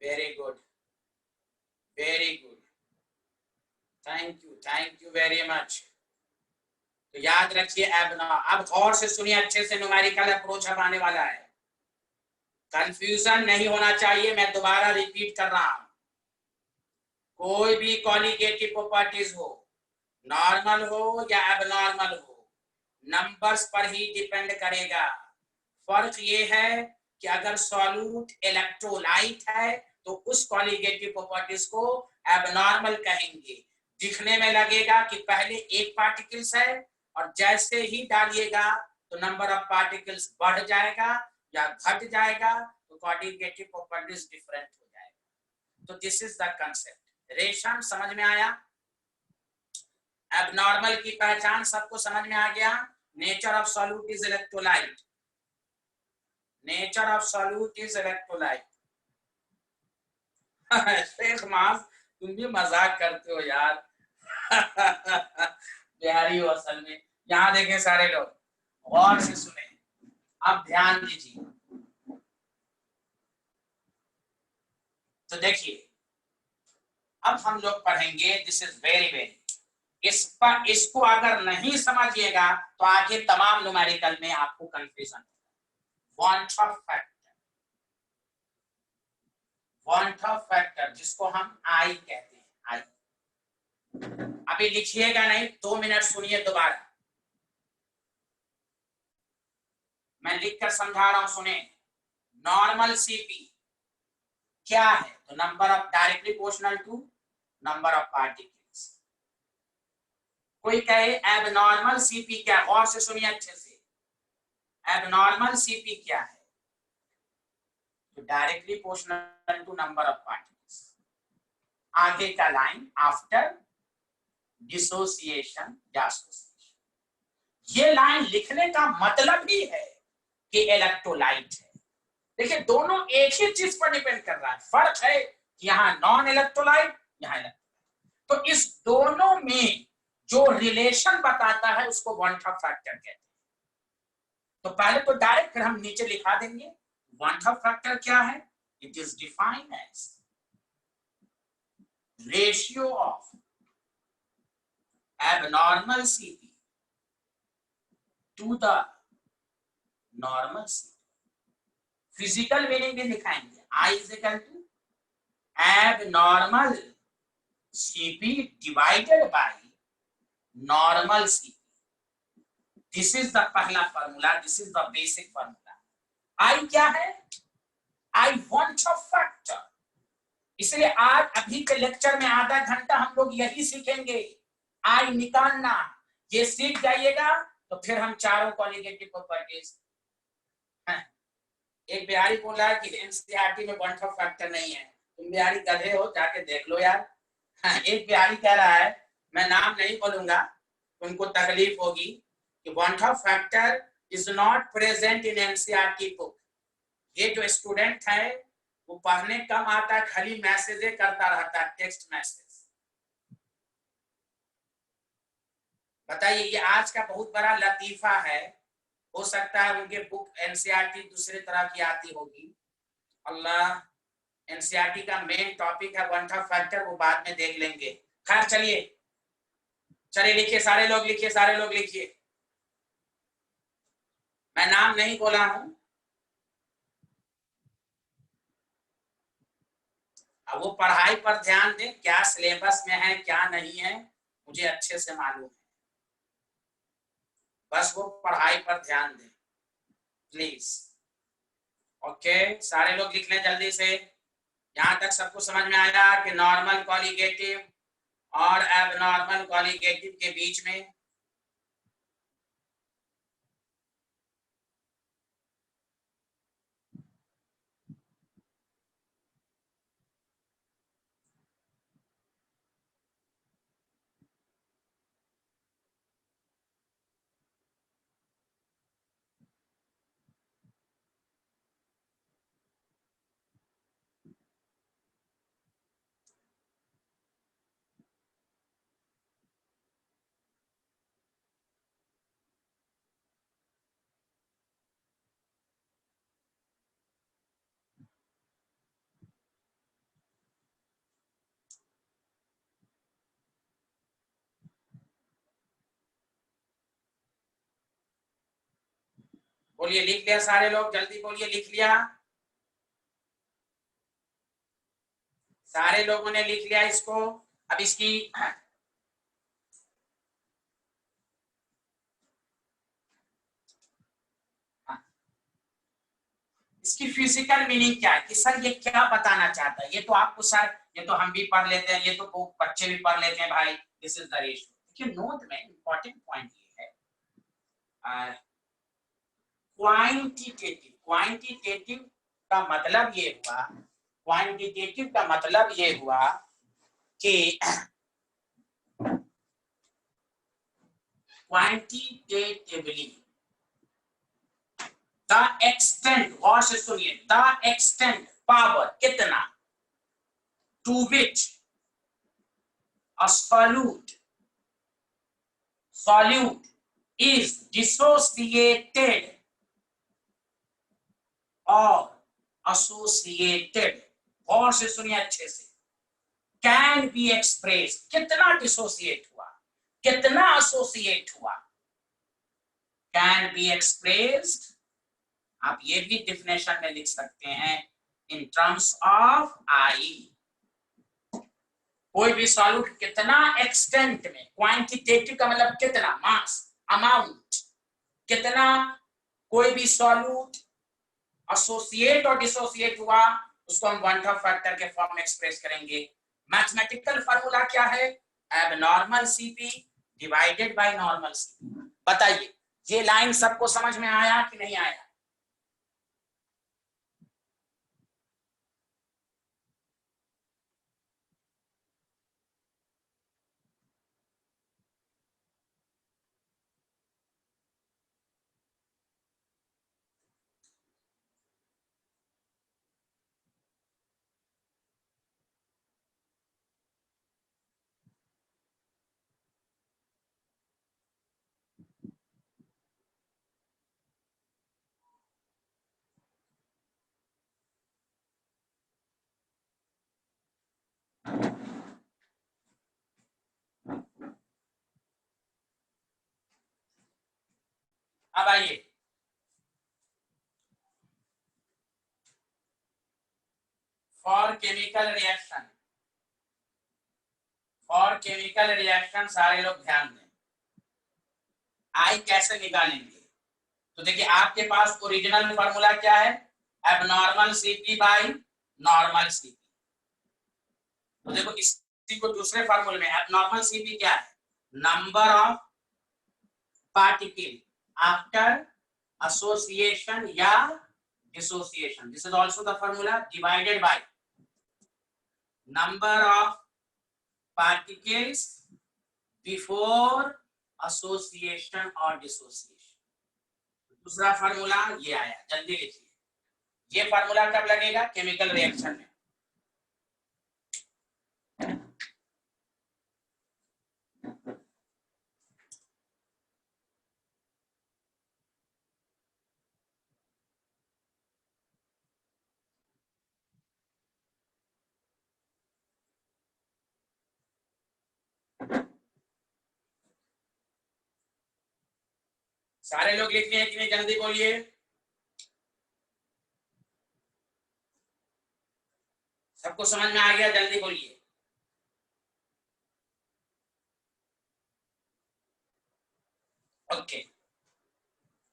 very good, very good, thank you very much. तो याद रखिए अब गौर से सुनिए अच्छे से, न्यूमेरिकल अप्रोच अब आने वाला है, कंफ्यूजन नहीं होना चाहिए। मैं दोबारा रिपीट कर रहा हूं, कोई भी कॉन्जुगेटिव प्रॉपर्टीज हो, नॉर्मल हो या एबनॉर्मल हो, नंबर्स पर ही डिपेंड करेगा। फर्क ये है कि अगर सॉल्यूट इलेक्ट्रोलाइट है तो उस कॉन्जुगेटिव प्रॉपर्टीज को एबनॉर्मल कहेंगे। दिखने में लगेगा कि पहले एक पार्टिकल्स है और जैसे ही डालिएगा तो नंबर ऑफ पार्टिकल्स बढ़ जाएगा या घट जाएगा, तो कॉन्जुगेटिव प्रॉपर्टीज डिफरेंट हो जाएगा। तो दिस इज द कंसेप्ट। रेशम समझ में आया? एबनॉर्मल की पहचान सबको समझ में आ गया? Nature of solute is electrolyte, nature of solute is electrolyte. Shaikh मास, तुम भी मजाक करते हो यार। बिहारी हो असल में। यहाँ देखें सारे लोग, गौर से सुने, अब ध्यान दीजिए। तो देखिए, अब हम लोग पढ़ेंगे, दिस इज वेरी वेरी, इस पर, इसको अगर नहीं समझिएगा तो आगे तमाम न्यूमेरिकल में आपको कंफ्यूजन होगा। वांट ऑफ फैक्टर, फैक्टर जिसको हम आई कहते हैं, आई। अभी लिखिएगा नहीं, 2 मिनट सुनिए दोबारा, मैं लिखकर समझा रहा हूं, सुने। नॉर्मल सीपी क्या है? तो number of directly proportional to number of particles. कोई कहे एबनॉर्मल सीपी क्या? गौर से सुनिए अच्छे से। एबनॉर्मल सीपी क्या है? तो directly proportional to number of particles. आगे का लाइन आफ्टर डिसोसिएशन या एसोसिएशन। ये लाइन लिखने का मतलब ही है कि इलेक्ट्रोलाइट है। देखिए दोनों एक ही चीज पर डिपेंड कर रहा है, फर्क है कि यहाँ नॉन इलेक्ट्रोलाइट, यहाँ इलेक्ट्रोलाइट। तो इस दोनों में जो रिलेशन बताता है उसको वन टॉप फैक्टर कहते हैं। तो पहले तो डायरेक्ट, फिर हम नीचे लिखा देंगे वन टॉप फैक्टर क्या है। It is defined as ratio of abnormal CP to the normal CP। Physical meaning भी दिखाएंगे। I is equal to abnormal CP divided by normal CP। This is the पहला formula, this is the basic formula. I क्या है? I want a factor। इसलिए आज अभी के lecture में आधा घंटा हम लोग यही सीखेंगे, आई निकालना। ये सीख जाइएगा तो फिर हम चारों कॉलिगेटिव प्रॉपर्टीज। एक बिहारी बोल रहा है कि एनसीईआरटी में वन टॉप फैक्टर नहीं है। तुम बिहारी गधे हो, जाके देख लो यार। एक बिहारी कह रहा है, मैं नाम नहीं बोलूंगा, उनको तकलीफ होगी, कि one top factor is not present in NCERT book. ये जो स्टूडेंट है वो पढ़ने कम आता है, खाली मैसेजे करता रहता है, टेक्स्ट मैसेज। बताइए, ये आज का बहुत बड़ा लतीफा है। हो सकता है उनके बुक एनसीईआरटी दूसरे तरह की आती होगी, अल्लाह। एनसीईआरटी का मेन टॉपिक है वन टॉप फैक्टर, वो बाद में देख लेंगे। खैर चलिए चलिए लिखिए, सारे लोग लिखिए, सारे लोग लिखिए। मैं नाम नहीं बोला हूं। अब वो पढ़ाई पर ध्यान दें, क्या सिलेबस में है क्या नहीं है मुझे अच्छे से मालूम है, बस वो पढ़ाई पर ध्यान दें प्लीज। ओके, सारे लोग लिख लें जल्दी से। यहां तक सबको समझ में आया कि नॉर्मल कॉलिगेटिव और एबनॉर्मल कॉलिगेटिव के बीच में बोलिए, लिख लिया सारे लोग? जल्दी बोलिए, लिख लिया? सारे लोगों ने लिख लिया इसको? अब इसकी इसकी फिजिकल मीनिंग क्या है कि सर ये क्या बताना चाहता है? ये तो आपको सर, ये तो हम भी पढ़ लेते हैं, ये तो बच्चे भी पढ़ लेते हैं भाई। This is the ratio. देखिए नोट में इंपॉर्टेंट पॉइंट ये है, क्वांटिटेटिव। क्वांटिटेटिव का मतलब ये हुआ, क्वांटिटेटिव का मतलब ये हुआ कि क्वांटिटेटिवली द एक्सटेंट, और से सुनिए, द एक्सटेंट, पावर, कितना, to which a solute is dissociated or associated, और से सुनिए अच्छे से, कैन बी एक्सप्रेस, कितना डिसोसिएट हुआ, कितना एसोसिएट हुआ, कैन बी एक्सप्रेस्ड। आप ये भी डिफिनेशन में लिख सकते हैं इन टर्म्स ऑफ आई। कोई भी सॉल्यूट कितना एक्सटेंट में, क्वांटिटेटिव का मतलब कितना, मास, अमाउंट, कितना कोई भी सॉल्यूट एसोसिएट और डिसोसिएट हुआ, उसको हम वन टॉप फैक्टर के फॉर्म में एक्सप्रेस करेंगे। मैथमेटिकल फार्मूला क्या है, abnormal CP divided by normal CP. बताइए ये लाइन सबको समझ में आया कि नहीं आया? अब आइए, for chemical reaction, for chemical reaction सारे लोग ध्यान दें, आई कैसे निकालेंगे? तो देखिए आपके पास ओरिजिनल फार्मूला क्या है, abnormal CP by normal CP. तो देखो इसी को दूसरे फार्मूले में एबनॉर्मल सीपी क्या है, number of particle after association या dissociation, this is also the formula, divided by number of particles before association और डिसोसिएशन। दूसरा फार्मूला ये आया, जल्दी लिखिए, ये फार्मूला कब लगेगा, केमिकल रिएक्शन में। सारे लोग लिख रहे हैं कि नहीं, जल्दी बोलिए। सबको समझ में आ गया, जल्दी बोलिए। ओके,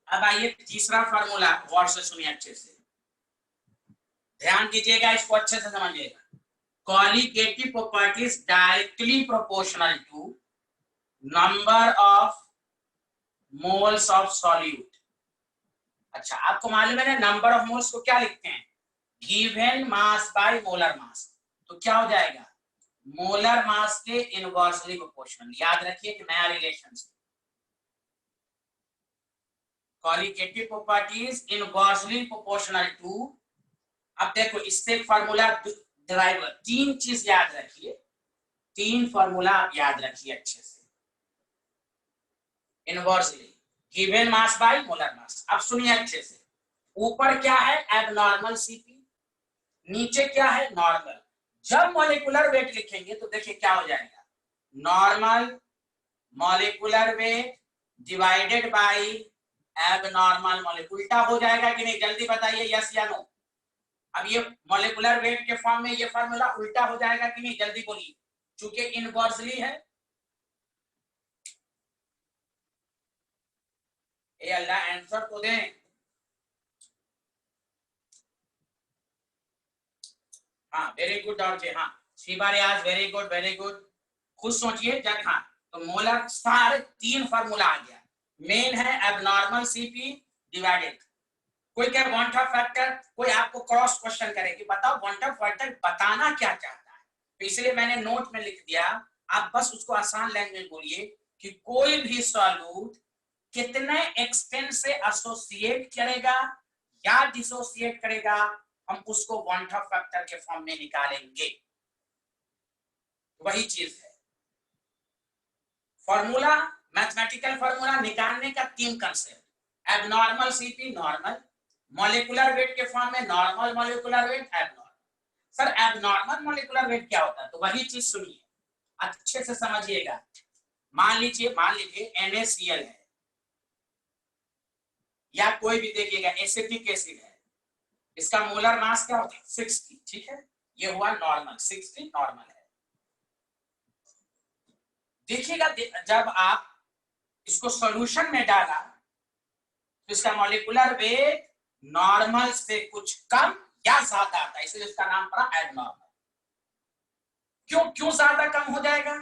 अब आइए तीसरा फार्मूला, गौर से सुनिए, अच्छे से ध्यान दीजिएगा, इसको अच्छे से समझिएगा। Qualitative properties directly proportional to number of moles of solute. अच्छा, आपको मालूम है ना नंबर ऑफ मोल्स को क्या लिखते हैं, given mass by molar mass. तो क्या हो जाएगा, मोलर मास के इनवर्सली प्रोपोर्शनल। याद रखिए कि नया relation, qualitative properties inversely proportional to. अब देखो इससे फार्मूला डिराइव, तीन चीज याद रखिए, तीन फार्मूला आप याद रखिए अच्छे से। Inversely, given mass by molar mass. अब सुनिए अच्छे से, ऊपर क्या है एबनॉर्मल सीपी, नीचे क्या है नॉर्मल। जब मॉलिक्यूलर वेट लिखेंगे तो देखिए क्या हो जाएगा, normal molecular weight divided by abnormal molecular. उल्टा हो जाएगा कि नहीं, जल्दी बताइए, यस या नो। अब ये मॉलिक्यूलर वेट के फॉर्म में ये फार्मूला उल्टा हो जाएगा कि नहीं, जल्दी बोलिए, चूंकि इनवर्सली है। ए अल्लाह आंसर तो दें। हाँ वेरी गुड डॉक्टर जी, हाँ शिवा रियाज, वेरी गुड वेरी गुड। खुद सोचिए जब, हाँ तो मोलर सारे तीन फार्मूला आ गया। मेन है एबनॉर्मल सीपी डिवाइडेड, कोई क्या वन टॉप फैक्टर, कोई आपको क्रॉस क्वेश्चन करे कि बताओ वन टॉप फैक्टर बताना क्या चाहता है, तो इसलिए मैंने नोट में लिख दिया। आप बस उसको आसान लैंग्वेज बोलिए कि कोई भी सॉल्यूट कितने एक्सटेंट से एसोसिएट करेगा या डिसोसिएट करेगा, हम उसको वन टॉप फैक्टर के फॉर्म में निकालेंगे। वही चीज है फॉर्मूला, मैथमेटिकल फॉर्मूला निकालने का तीन concept, abnormal CP normal, molecular weight के फॉर्म में normal molecular weight, abnormal. Sir abnormal molecular weight क्या होता है, तो वही चीज सुनिए अच्छे से समझिएगा। मान लीजिए NaCl है या कोई भी देखिएगा एसिटिक एसिड है, इसका मोलर मास क्या होता है 60, ठीक है, ये हुआ नॉर्मल, 60 नॉर्मल है। देखिएगा जब आप इसको सॉल्यूशन में डाला तो इसका मॉलिक्यूलर वेट नॉर्मल से कुछ कम या ज्यादा आता है, इसलिए इसका नाम पड़ा एबनॉर्मल। क्यों क्यों ज्यादा कम हो जाएगा?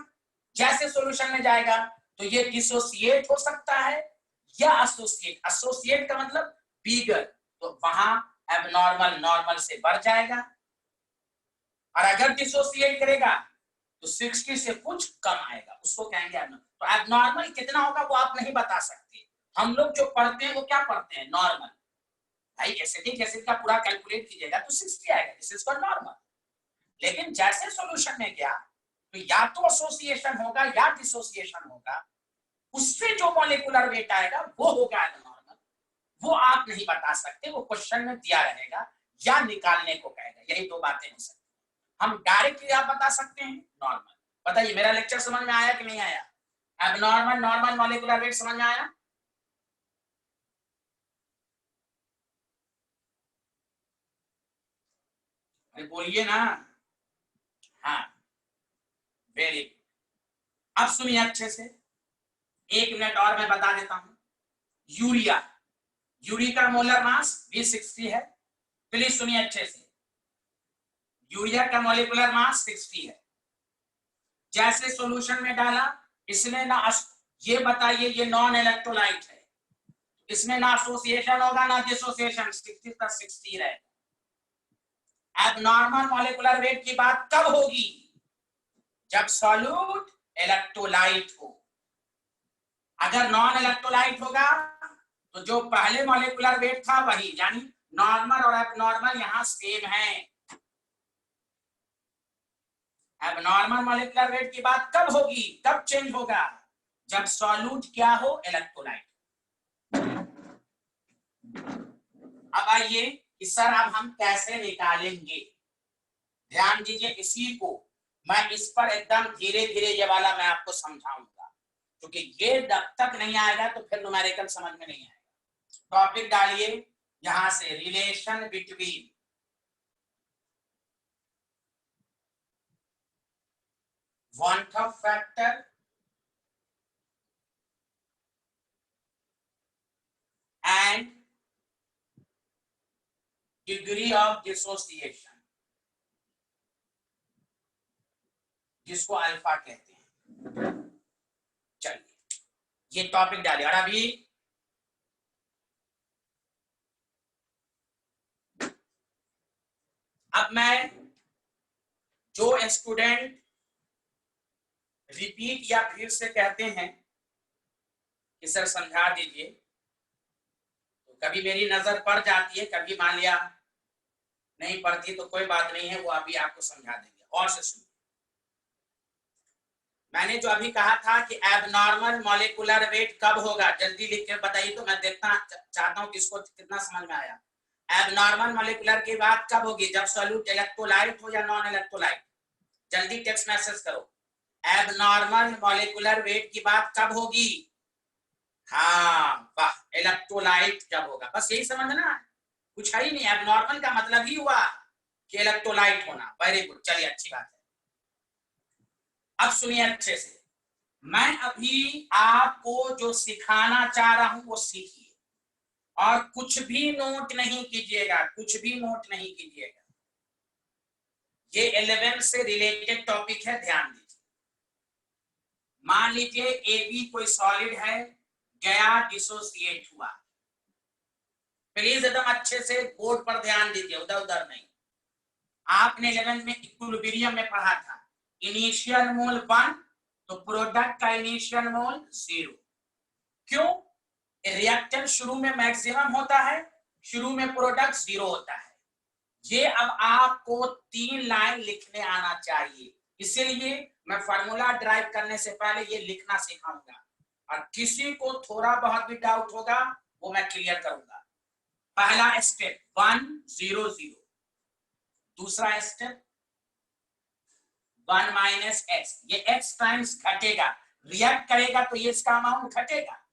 जैसे सॉल्यूशन में जाएगा तो ये डिसोसिएट हो सकता है या एसोसिएट। एसोसिएट का मतलब बिगर, तो वहां एबनॉर्मल नॉर्मल से बढ़ जाएगा, और अगर डिसोसिएट करेगा तो 60 से कुछ कम आएगा, उसको कहेंगे एबनॉर्मल। तो एबनॉर्मल कितना होगा वो आप नहीं बता सकते। हम लोग जो पढ़ते हैं वो क्या पढ़ते हैं? नॉर्मल। भाई एसिटिक एसिड का पूरा कैलकुलेट कीजिएगा तो 60 आएगा, दिस इज कॉल्ड नॉर्मल। लेकिन जैसे सॉल्यूशन में गया तो या तो एसोसिएशन होगा या डिसोसिएशन होगा, उससे जो मॉलिक्यूलर वेट आएगा वो होगा एबनॉर्मल। वो आप नहीं बता सकते, वो क्वेश्चन में दिया रहेगा या निकालने को कहेगा, यही दो बातें हो सकती। हम डायरेक्टली आप बता सकते हैं नॉर्मल। बताइए मेरा लेक्चर समझ में आया कि नहीं आया? एबनॉर्मल नॉर्मल मॉलिक्यूलर वेट समझ में आया? अरे बोलिए ना। हाँ, वेरी गुड। अब सुनिए अच्छे से, 1 मिनट और मैं बता देता हूं। यूरिया, यूरिया का मोलर मास 2060 है। प्लीज सुनिए अच्छे से, यूरिया का मॉलिक्यूलर मास 60 है। जैसे सॉल्यूशन में डाला, इसमें ना ये बताइए ये नॉन इलेक्ट्रोलाइट है, इसमें ना एसोसिएशन होगा ना डिसोसिएशन, 60 रहेगा। एबनॉर्मल मॉलिक्यूलर वेट की बात कब होगी? जब सॉल्यूट इलेक्ट्रोलाइट हो। अगर नॉन इलेक्ट्रोलाइट होगा तो जो पहले मॉलिक्यूलर वेट था वही, यानी नॉर्मल और एबनॉर्मल यहां सेम है। एबनॉर्मल मॉलिक्यूलर वेट की बात कब होगी, कब चेंज होगा? जब सॉल्यूट क्या हो? इलेक्ट्रोलाइट। अब आइए कि सर अब हम कैसे निकालेंगे। ध्यान दीजिए, इसी को मैं इस पर एकदम धीरे धीरे ये वाला मैं आपको समझाऊंगा, क्योंकि ये जब तक नहीं आएगा तो फिर न्यूमेरिकल समझ में नहीं आएगा। टॉपिक डालिए यहां से, relation between want of factor and degree of dissociation, जिसको अल्फा कहते हैं। चलिए ये टॉपिक डालिए। और अभी अब मैं जो स्टूडेंट रिपीट या फिर से कहते हैं कि सर समझा दीजिए, तो कभी मेरी नजर पड़ जाती है, कभी मान लिया नहीं पड़ती तो कोई बात नहीं है, वो अभी आपको समझा देंगे। और से सुनिए, मैंने जो अभी कहा था कि एबनॉर्मल मॉलिक्यूलर वेट कब होगा, जल्दी लिख के बताइए तो मैं देखना चाहता हूं कि इसको कितना समझ में आया। एबनॉर्मल मॉलिक्यूलर की बात कब होगी? जब सॉल्यूट इलेक्ट्रोलाइट हो या नॉन इलेक्ट्रोलाइट। जल्दी टेक्स्ट मैसेज करो। एबनॉर्मल मॉलिक्यूलर वेट की बात कब होगी? हाँ वाह, इलेक्ट्रोलाइट जब होगा। बस यही समझना, कुछ है ही नहीं। एबनॉर्मल का मतलब ही हुआ कि इलेक्ट्रोलाइट होना। वेरी गुड, चलिए अच्छी बात है। अब सुनिए अच्छे से, मैं अभी आपको जो सिखाना चाह रहा हूं वो सीखिए, और कुछ भी नोट नहीं कीजिएगा, कुछ भी नोट नहीं कीजिएगा। ये 11 से रिलेटेड टॉपिक है, ध्यान दीजिए। मान लीजिए AB कोई सॉलिड है, गया डिसोसिएट हुआ। प्लीज एकदम अच्छे से बोर्ड पर ध्यान दीजिए, उधर उधर नहीं। आपने 11 में इक्विलिब्रियम में पढ़ा था, इनिशियल मोल 1 तो प्रोडक्ट का इनिशियल मोल 0। क्यों? रिएक्टेंट शुरू में मैक्सिमम होता है, शुरू में प्रोडक्ट 0 होता है। ये अब आपको 3 लाइन लिखने आना चाहिए, इसीलिए मैं फार्मूला ड्राइव करने से पहले ये लिखना सिखाऊंगा, और किसी को थोड़ा बहुत भी डाउट होगा वो मैं क्लियर करूंगा। पहला स्टेप 1 0 0, दूसरा स्टेप 1 माइनस एक्स, ये एक्स टाइम्स घटेगा, रिएक्ट करेगा तो ये इसका अमाउंट घटेगा।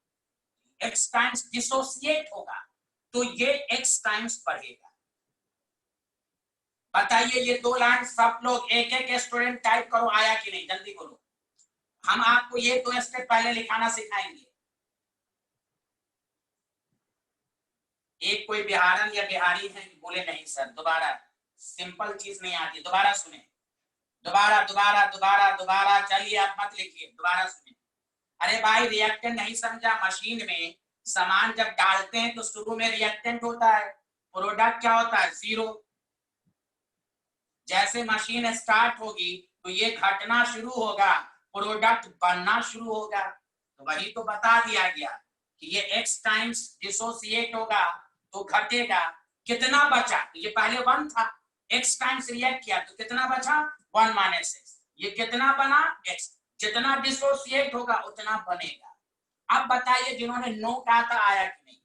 एक्स टाइम्स डिसोसिएट होगा तो ये एक्स टाइम्स बढ़ेगा। बताइए ये 2 लाइन सब लोग एक एक स्टूडेंट टाइप करो, आया कि नहीं? जल्दी बोलो। हम आपको ये 2 स्टेप पहले लिखाना सिखाएंगे। एक कोई बिहारन या बिहारी है बोले नहीं सर, दोबारा सिंपल चीज नहीं आती, दोबारा सुने, दोबारा दोबारा दोबारा दोबारा, चलिए आप मत लिखिए, दोबारा सुने। अरे भाई रिएक्टेंट नहीं समझा, मशीन में सामान जब डालते हैं तो शुरू में रिएक्टेंट होता है, प्रोडक्ट क्या होता है, 0। जैसे मशीन स्टार्ट होगी तो ये घटना शुरू होगा, प्रोडक्ट बनना शुरू होगा। तो वही तो बता दिया गया कि ये x टाइम्स डिसोसिएट होगा तो घटेगा, कितना बचा, ये पहले 1 था, x टाइम्स रिएक्ट किया तो कितना बचा, 1 माइनस x, ये कितना बना x, जितना डिसोसिएट होगा उतना बनेगा। अब बताइए जिन्होंने नो कहा था आया कि नहीं।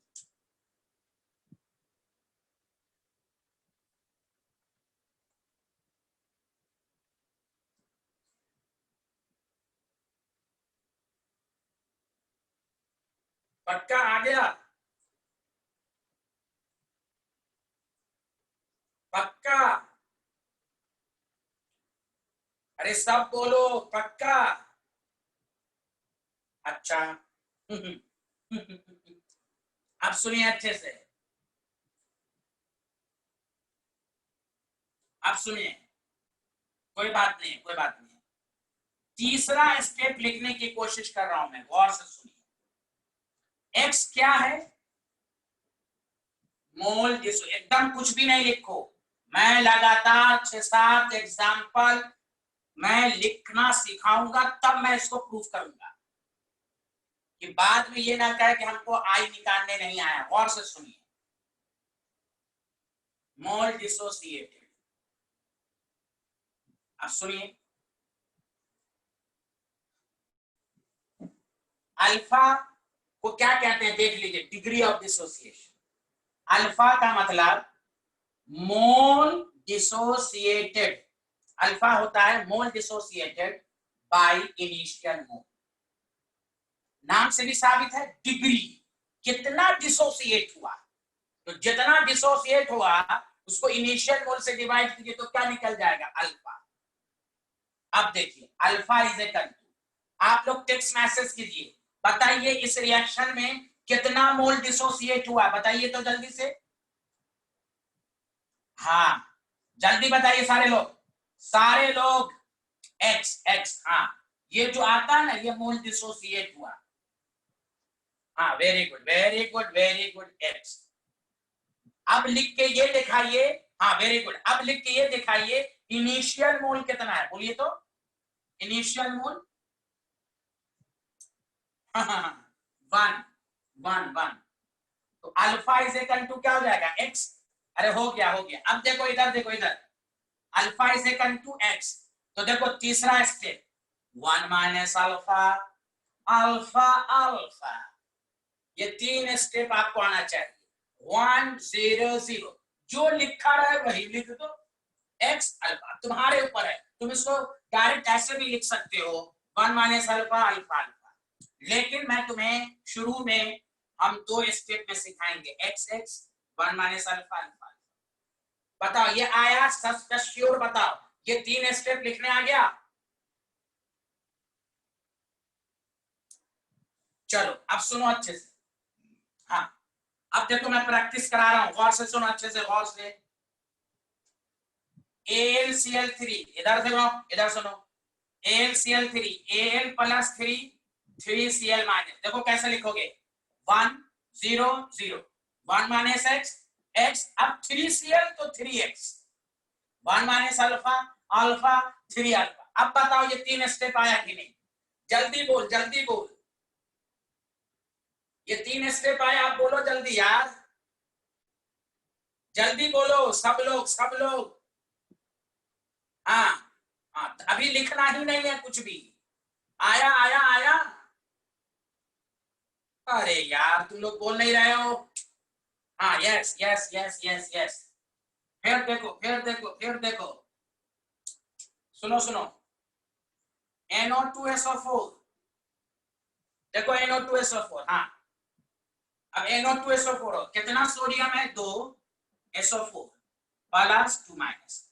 पक्का आ गया, पक्का, अरे सब बोलो पक्का। अच्छा अब सुनिए अच्छे से, अब सुनिए, कोई बात नहीं, कोई बात नहीं। तीसरा स्टेप लिखने की कोशिश कर रहा हूं मैं, गौर से सुनिए। x क्या है, मोल डिसो, एकदम कुछ भी नहीं लिखो, मैं लगातार 6-7 एग्जाम्पल मैं लिखना सिखाऊंगा, तब मैं इसको प्रूफ करूंगा कि बाद में ये ना कहे कि हमको आई निकालने नहीं आया। गौर से सुनिए, मोल डिसोसिएटेड, अब सुनिए, अल्फा को क्या कहते हैं देख लीजिए, डिग्री ऑफ डिसोसिएशन। अल्फा का मतलब मोल डिसोसिएटेड, अल्फा होता है मोल डिसोसिएटेड बाय इनिशियल मोल। नाम से भी साबित है, डिग्री, कितना डिसोसिएट हुआ, तो जितना डिसोसिएट हुआ उसको इनिशियल मोल से डिवाइड कीजिए तो क्या निकल जाएगा, अल्फा। अब देखिए अल्फा इज इक्वल टू, आप लोग टेक्स्ट मैसेज कीजिए, बताइए इस रिएक्शन में कितना मोल डिसोसिएट हुआ, बताइए तो जल्दी से, हाँ जल्दी बताइए सारे लोग, सारे लोग, एक्स एक्स, हाँ ये जो आता है ना ये मोल डिसोसिएट हुआ, हाँ very good very good very good, x. अब लिख के ये दिखाइए, हाँ वेरी गुड, अब लिख के ये दिखाइए इनिशियल मोल कितना है, बोलिए तो, इनिशियल मोल 1 1 1, तो अल्फा इज इक्वल टू क्या हो जाएगा, एक्स। अरे हो गया हो गया, अब देखो इधर, देखो इधर, alpha is equal to x, तो देखो तीसरा step 1 minus alpha, alpha alpha, ये 3 स्टेप आपको आना चाहिए, 1 0 0, जो लिखा रहे वही लिख दो, एक्स अल्फा तुम्हारे ऊपर है, तुम इसको डायरेक्ट ऐसे भी लिख सकते हो 1 माइनस अल्फा अल्फा अल्फा, लेकिन मैं तुम्हें शुरू में हम 2 स्टेप में सिखाएंगे, x x 1 minus alpha alpha. बताओ ये आया, सच श्योर बताओ, ये 3 स्टेप लिखने आ गया। चलो अब सुनो अच्छे से, हाँ अब देखो मैं प्रैक्टिस करा रहा हूं, गौर से सुनो अच्छे से, गौर से। AlCl3, इधर देखो, इधर सुनो, AlCl3, Al plus 3Cl minus, देखो कैसे लिखोगे, 1 0 0, 1 माइनस x x, अब 3Cl तो 3x, 1 minus alpha alpha 3 alpha. अब बताओ ये 3 स्टेप आया कि नहीं, जल्दी बोल जल्दी बोल, ये 3 स्टेप आया, आप बोलो जल्दी यार, जल्दी बोलो सब लोग सब लोग, हाँ हाँ अभी लिखना ही नहीं है कुछ भी, आया आया आया, अरे यार तुम लोग बोल नहीं रहे हो, हाँ yes yes yes yes yes, फिर देखो फिर देखो फिर देखो, सुनो सुनो, NO2SO4, देखो NO2SO4, हाँ अब NO2SO4 कितना सोडियम है, 2 SO4 plus 2 minus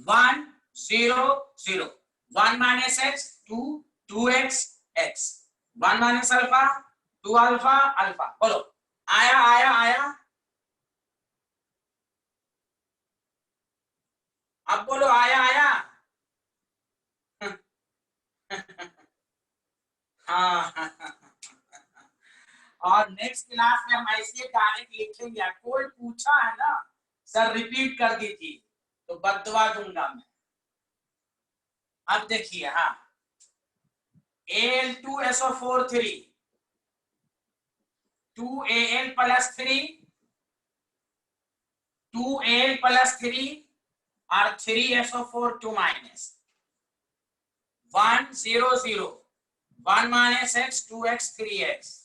1 0 0, 1 minus x 2 2x x, 1 minus alpha 2 alpha alpha. बोलो आया आया आया, अब बोलो आया आया। हाँ और नेक्स्ट क्लास में हम ऐसे गाने लिखेंगे, कोई पूछा है ना सर रिपीट कर दीजिए तो बददुआ दूंगा मैं। अब देखिए, हाँ Al2SO4 3 2Al plus 3 2Al plus 3 और 3SO4 2 minus 1 0 0 1 minus x 2x 3x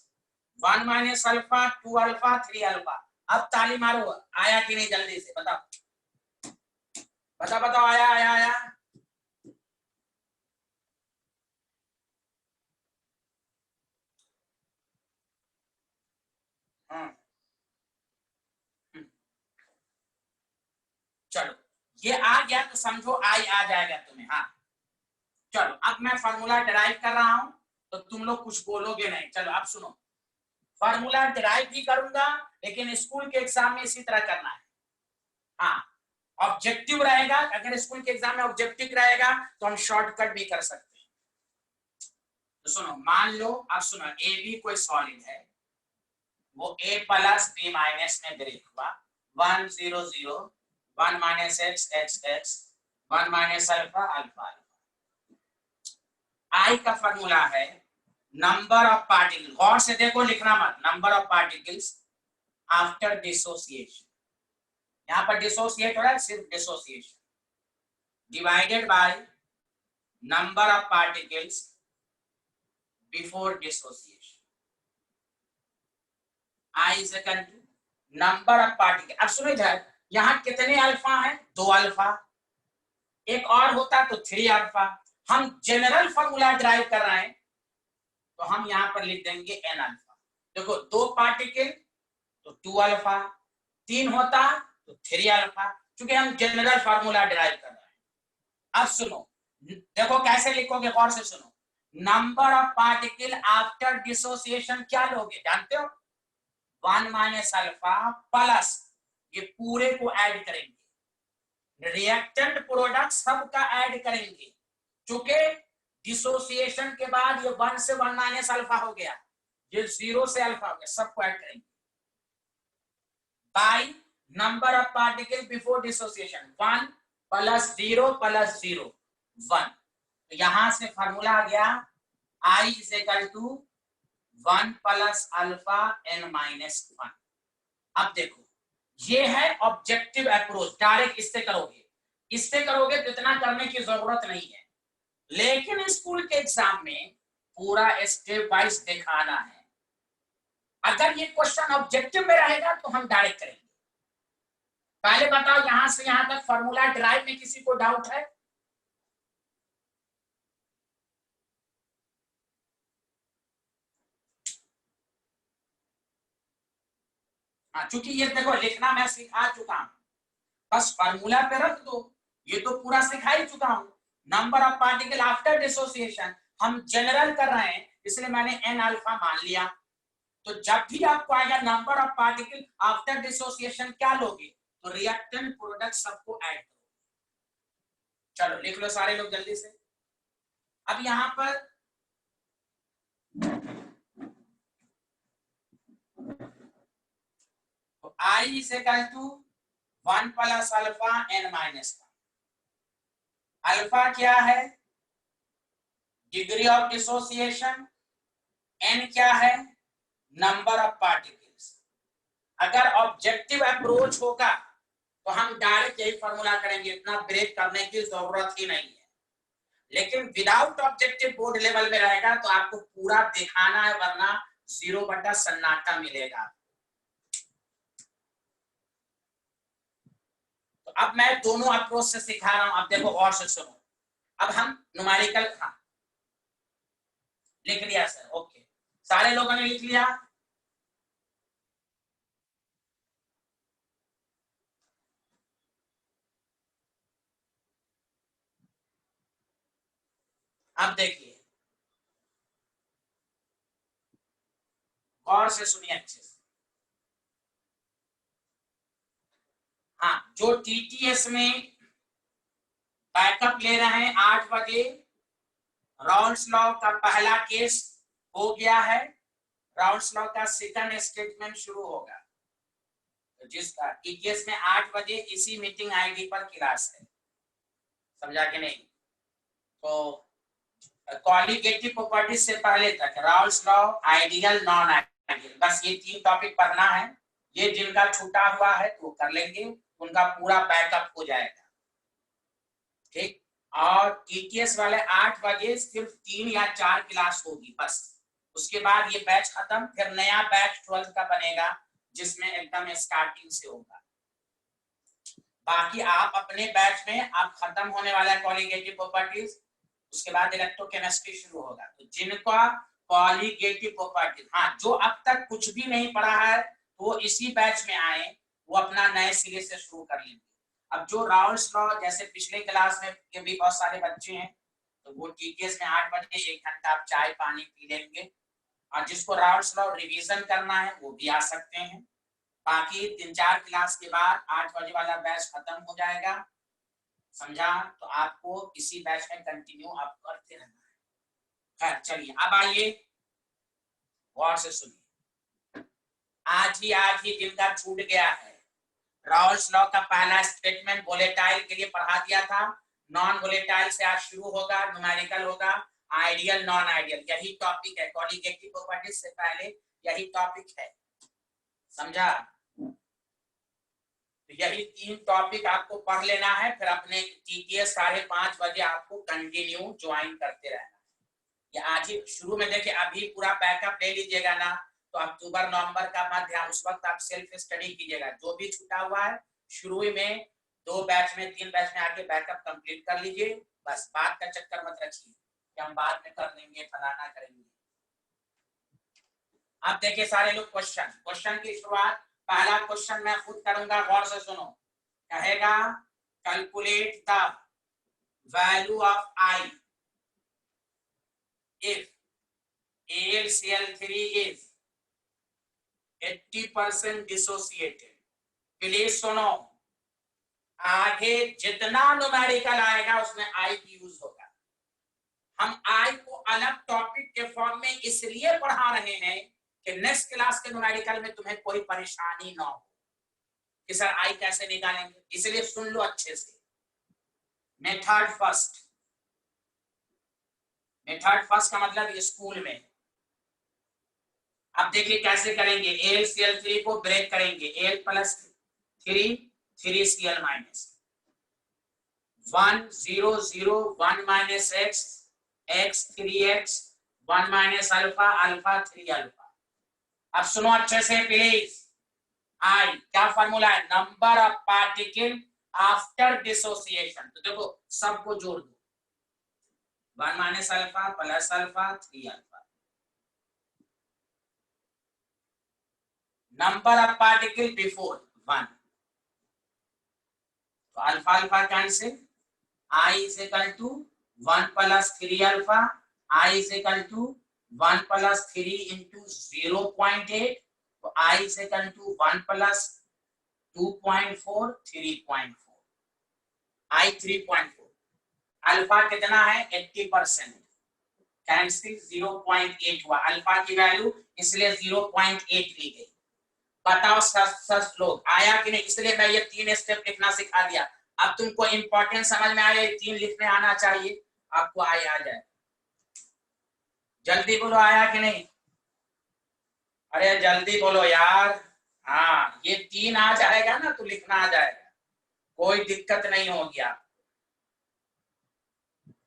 1 minus alpha 2 alpha 3 alpha. अब ताली मारो, आया कि नहीं जल्दी से बताओ, बताओ बताओ, आया आया आया। हाँ चलो, ये आ गया तो समझो आई आ जाएगा तुम्हें। हाँ चलो, अब मैं फार्मूला डिराइव कर रहा हूं तो तुम लोग कुछ बोलोगे नहीं। चलो अब सुनो, फार्मूला डिराइव भी करूंगा लेकिन स्कूल के एग्जाम में इसी तरह करना है। हाँ ऑब्जेक्टिव रहेगा, अगर स्कूल के एग्जाम में ऑब्जेक्टिव रहेगा तो हम शॉर्टकट भी कर सकते हैं। तो सुनो, मान लो, अब सुनो, ए बी कोई सॉलिड है, वो ए प्लस बी माइनस में ब्रेक हुआ, 1 0 0 1 minus x x x 1 minus alpha alpha. I का फॉर्मूला है नंबर ऑफ पार्टिकल, गौर से देखो लिखना मत, number of particles after dissociation, यहां पर डिसोसिएट हो रहा है, सिर्फ dissociation divided by number of particles before dissociation. I is equal to number of particle. अब सुनो इधर, यहां कितने अल्फा है? 2 अल्फा, एक और होता तो 3 अल्फा। हम जनरल फॉर्मूला ड्राइव कर रहे हैं तो हम यहां पर लिख देंगे एन अल्फा। देखो 2 पार्टिकल तो 2 अल्फा, 3 होता तो 3 अल्फा, क्योंकि हम जनरल फार्मूला डिराइव कर रहे हैं। अब सुनो, देखो कैसे लिखोगे, गौर से सुनो, number of particle after dissociation क्या लोगे जानते हो? 1 माइनस अल्फा प्लस ये पूरे को ऐड करेंगे, रिएक्टेंट प्रोडक्ट सबका ऐड करेंगे, क्योंकि डिसोसिएशन के बाद ये 1 से 1 माइनस अल्फा हो गया, ये 0 से अल्फा हो गया, सबको ऐड करेंगे by number of particle before dissociation, 1 plus 0 plus 0 1। तो यहां से फॉर्मूला आ गया I is equal to 1 plus alpha n minus 1। अब देखो, ये है ऑब्जेक्टिव अप्रोच, डायरेक्ट इससे करोगे, इससे करोगे तो इतना करने की जरूरत नहीं है, लेकिन स्कूल के एग्जाम में पूरा स्टेप वाइज दिखाना है। अगर ये क्वेश्चन ऑब्जेक्टिव में रहेगा तो हम डायरेक्ट करेंगे। पहले बताओ, यहां से यहां तक फॉर्मूला ड्राइव में किसी को डाउट है? हाँ, चूंकि ये देखो लिखना मैं सिखा चुका हूं, बस फार्मूला पे रख दो, ये तो पूरा सिखा ही चुका हूं। Number of particle after dissociation हम जनरल कर रहे हैं, इसलिए मैंने एन अल्फा मान लिया। तो जब भी आपको आएगा number of particle after dissociation क्या लोगे, तो रिएक्टेंट प्रोडक्ट सबको ऐड करो। चलो लिख लो सारे लोग जल्दी से। अब यहां पर तो I is equal to 1 plus alpha N minus 1। Alpha क्या है? Degree of dissociation. एन क्या है? Number of particles. अगर ऑब्जेक्टिव अप्रोच होगा तो हम डायरेक्ट यही फॉर्मूला करेंगे, इतना ब्रेक करने की जरूरत ही नहीं है। लेकिन विदाउट ऑब्जेक्टिव बोर्ड लेवल में रहेगा तो आपको पूरा दिखाना है, वरना 0 बटा सन्नाटा मिलेगा। तो अब मैं दोनों अप्रोच से सिखा रहा हूं, अब देखो और से सुनो। अब हम न्यूमेरिकल, हाँ लिख लिया सर, ओके, सारे लोगों ने लिख लिया। अब देखिए, गौर से सुनिए अच्छे से। हाँ, जो टीटीएस में बैकअप ले रहे हैं 8 बजे, राउंड्स लॉ का पहला केस हो गया है, राउंड्स लॉ का सेकंड स्टेटमेंट शुरू होगा। तो जिसका टीटीएस में 8 बजे इसी मीटिंग आईडी पर क्लास है, समझा कि नहीं? तो कॉलिगेटिव प्रॉपर्टीज से पहले तक Raoult's law, ideal, non ideal, बस ये 3 टॉपिक पढ़ना है। ये जिनका छूटा हुआ है तो कर लेंगे, उनका पूरा बैकअप हो जाएगा, ठीक। और टीटीएस वाले 8 बजे सिर्फ 3 या 4 क्लास होगी बस, उसके बाद ये बैच खत्म, फिर नया बैच 12th का बनेगा जिसमें एकदम स्टार्टिंग से होगा। बाकी आप अपने बैच में आप खत्म होने वाला है कॉलिगेटिव प्रॉपर्टीज, उसके बाद इलेक्ट्रोकेमिस्ट्री शुरू होगा। तो जिनका कॉलिगेटिव प्रॉपर्टीज, हाँ, जो अब तक कुछ भी नहीं पढ़ा है तो वो इसी बैच में आए, वो अपना नए सिरे से शुरू कर लेंगे। अब जो राउल्स लॉ, जैसे पिछले क्लास में के भी बहुत सारे बच्चे हैं, तो वो टीटीएस में 8 बजे 1 घंटा आप चाय पानी पी लेंगे, और जिसको राउल्स लॉ रिवीजन करना है वो भी आ सकते हैं। बाकी 3-4 क्लास के बाद 8 बजे वाला बैच खत्म हो जाएगा, समझा? तो आपको इसी बैच में कंटिन्यू आप करते रहना है। चलिए अब आइए गौर से सुनिए। आज ही जिनका छूट गया है, राउल्स लॉ का पहला स्टेटमेंट वोलेटाइल के लिए पढ़ा दिया था, नॉन वोलेटाइल से आज शुरू होगा, न्यूमेरिकल होगा, आइडियल, नॉन आइडियल, यही टॉपिक है। कॉलिगेटिव प्रॉपर्टीज से पहले यही टॉपिक है, समझा? तो यही 3 टॉपिक आपको पढ़ लेना है, फिर अपने टीटीएस 5:30 बजे आपको कंटिन्यू ज्वाइन करते रहना है। ये आज ही शुरू में देखिए, अभी पूरा बैकअप ले लीजिएगा ना, तो अक्टूबर नवंबर का मध्य उस वक्त आप सेल्फ स्टडी कीजिएगा। जो भी छूटा हुआ है शुरू में 2 बैच में 3 बैच में आके बैकअप कंप्लीट कर लीजिए, बस बात का चक्कर मत रखिए कि हम बाद में कर लेंगे, फलाना करेंगे। अब देखिए सारे लोग क्वेश्चन की शुरुआत, पहला क्वेश्चन मैं खुद करूंगा, गौर से सुनो। कहेगा calculate the value of I if AlCl3 is 80% dissociated। Please सुनो, आगे जितना न्यूमेरिकल आएगा उसमें आई की यूज होगा। हम आई को अलग टॉपिक के फॉर्म में इसलिए पढ़ा रहे हैं कि नेक्स्ट क्लास के न्यूमेरिकल में तुम्हें कोई परेशानी ना हो कि सर आई कैसे निकालेंगे, इसलिए सुन लो अच्छे से। मेथड फर्स्ट का मतलब स्कूल में। अब देखिए कैसे करेंगे, AlCl3 को ब्रेक करेंगे, Al+3 3Cl-, 1 0 0 1 minus x x 3x 1 minus alpha alpha 3 alpha. अब सुनो अच्छे से प्लीज, आई क्या फॉर्मूला है, number of particle after dissociation. तो देखो सबको जोड़ दो, 1 minus alpha plus alpha 3 alpha, number of particle before 1, तो alpha alpha cancel, I is equal to 1 plus 3 alpha, I is equal to 1 plus 3 into 0.8, तो I is equal to 1 plus 2.4 3.4, I 3.4, alpha कितना है 80%, cancel 0.8 हुआ, alpha की value इसलिए 0.8 ली गई। बताओ सच लोग आया कि नहीं, इसलिए मैं ये 3 स्टेप लिखना सिखा दिया। अब तुमको इंपॉर्टेंट समझ में आया, 3 लिखने आना चाहिए, आपको आ जाए। जल्दी बोलो आया कि नहीं, अरे जल्दी बोलो यार। हाँ, ये 3 आ जाएगा ना तो लिखना आ जाएगा, कोई दिक्कत नहीं होगी।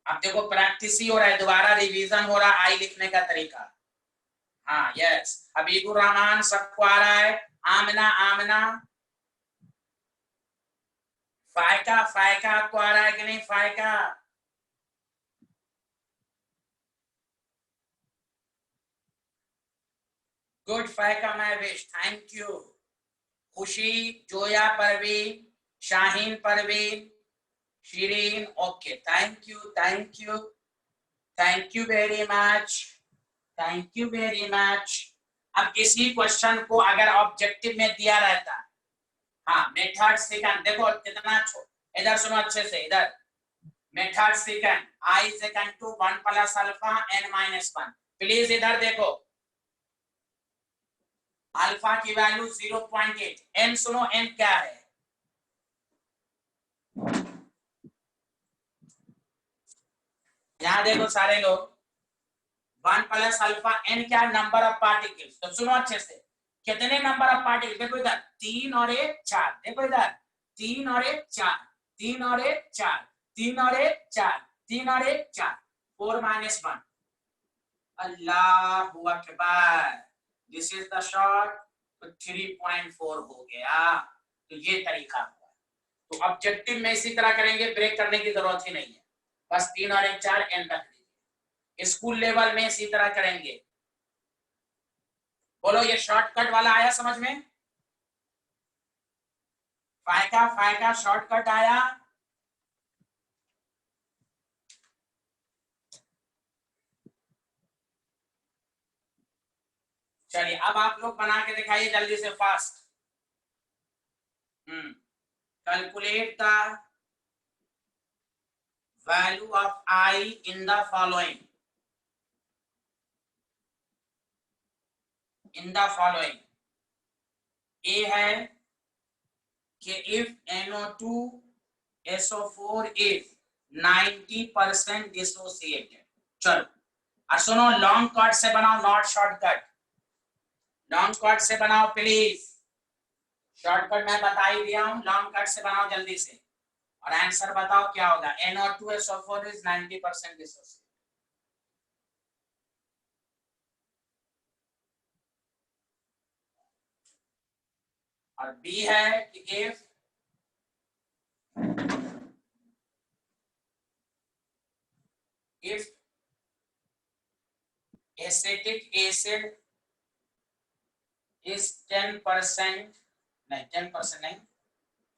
अब देखो प्रैक्टिस ही हो रहा है, दोबारा रिवीजन हो रहा है आई लिखने का तरीका। हाँ यस, हबीबुर रहमान सबको आ रहा है, आमना आमना, फायका आपको आ रहा है कि नहीं, Faika good, Faika Mavish, thank you. Khushi, Zoya Parveen, Shaheen Parveen, Shirin, okay, thank you very much, thank you very much. अब किसी क्वेश्चन को अगर ऑब्जेक्टिव में दिया रहता, हाँ मेथड सेकंड, देखो कितना इधर सुनो अच्छे से, इधर method second i is equal to 1 plus alpha n minus 1। Please इधर देखो, अल्फा की वैल्यू 0.8, n सुनो n क्या है, यहां देखो सारे लोग, 1 प्लस अल्फा n क्या, नंबर ऑफ पार्टिकल्स। तो सुनो अच्छे से, कितने नंबर ऑफ पार्टिकल, देखो इधर 3 और 1 4, देखो इधर 3 और 1 4, 3 और 1 4, 3 और 1 4, 3 और 1 4, 4 minus 1। Allahu Akbar, this is the short. तो 3.4 हो गया। तो ये तरीका हुआ। तो ऑब्जेक्टिव में इसी तरह करेंगे, ब्रेक करने की जरूरत ही नहीं है, बस 3 और 1 4 एन रख दीजिए। स्कूल लेवल में इसी तरह करेंगे। बोलो ये शॉर्टकट वाला आया समझ में, फायका शॉर्टकट आया। चलिए अब आप लोग बना के दिखाइए जल्दी से, fast. Calculate the value of I in the following, in the following. A है कि if NO2 SO4 is 90% dissociated. चलो और सुनो, लॉन्ग कट से बनाओ, नॉट शॉर्टकट। लॉन्ग कट से बनाओ प्लीज, शॉर्टकट मैं बता ही दिया हूं, लॉन्ग कट से बनाओ जल्दी से। और आंसर बताओ क्या होगा, NO2 SO4 इज 90% डिसोसिएटेड। और बी है कि इफ एसिटिक एसिड इज 10%, नहीं 10% नहीं,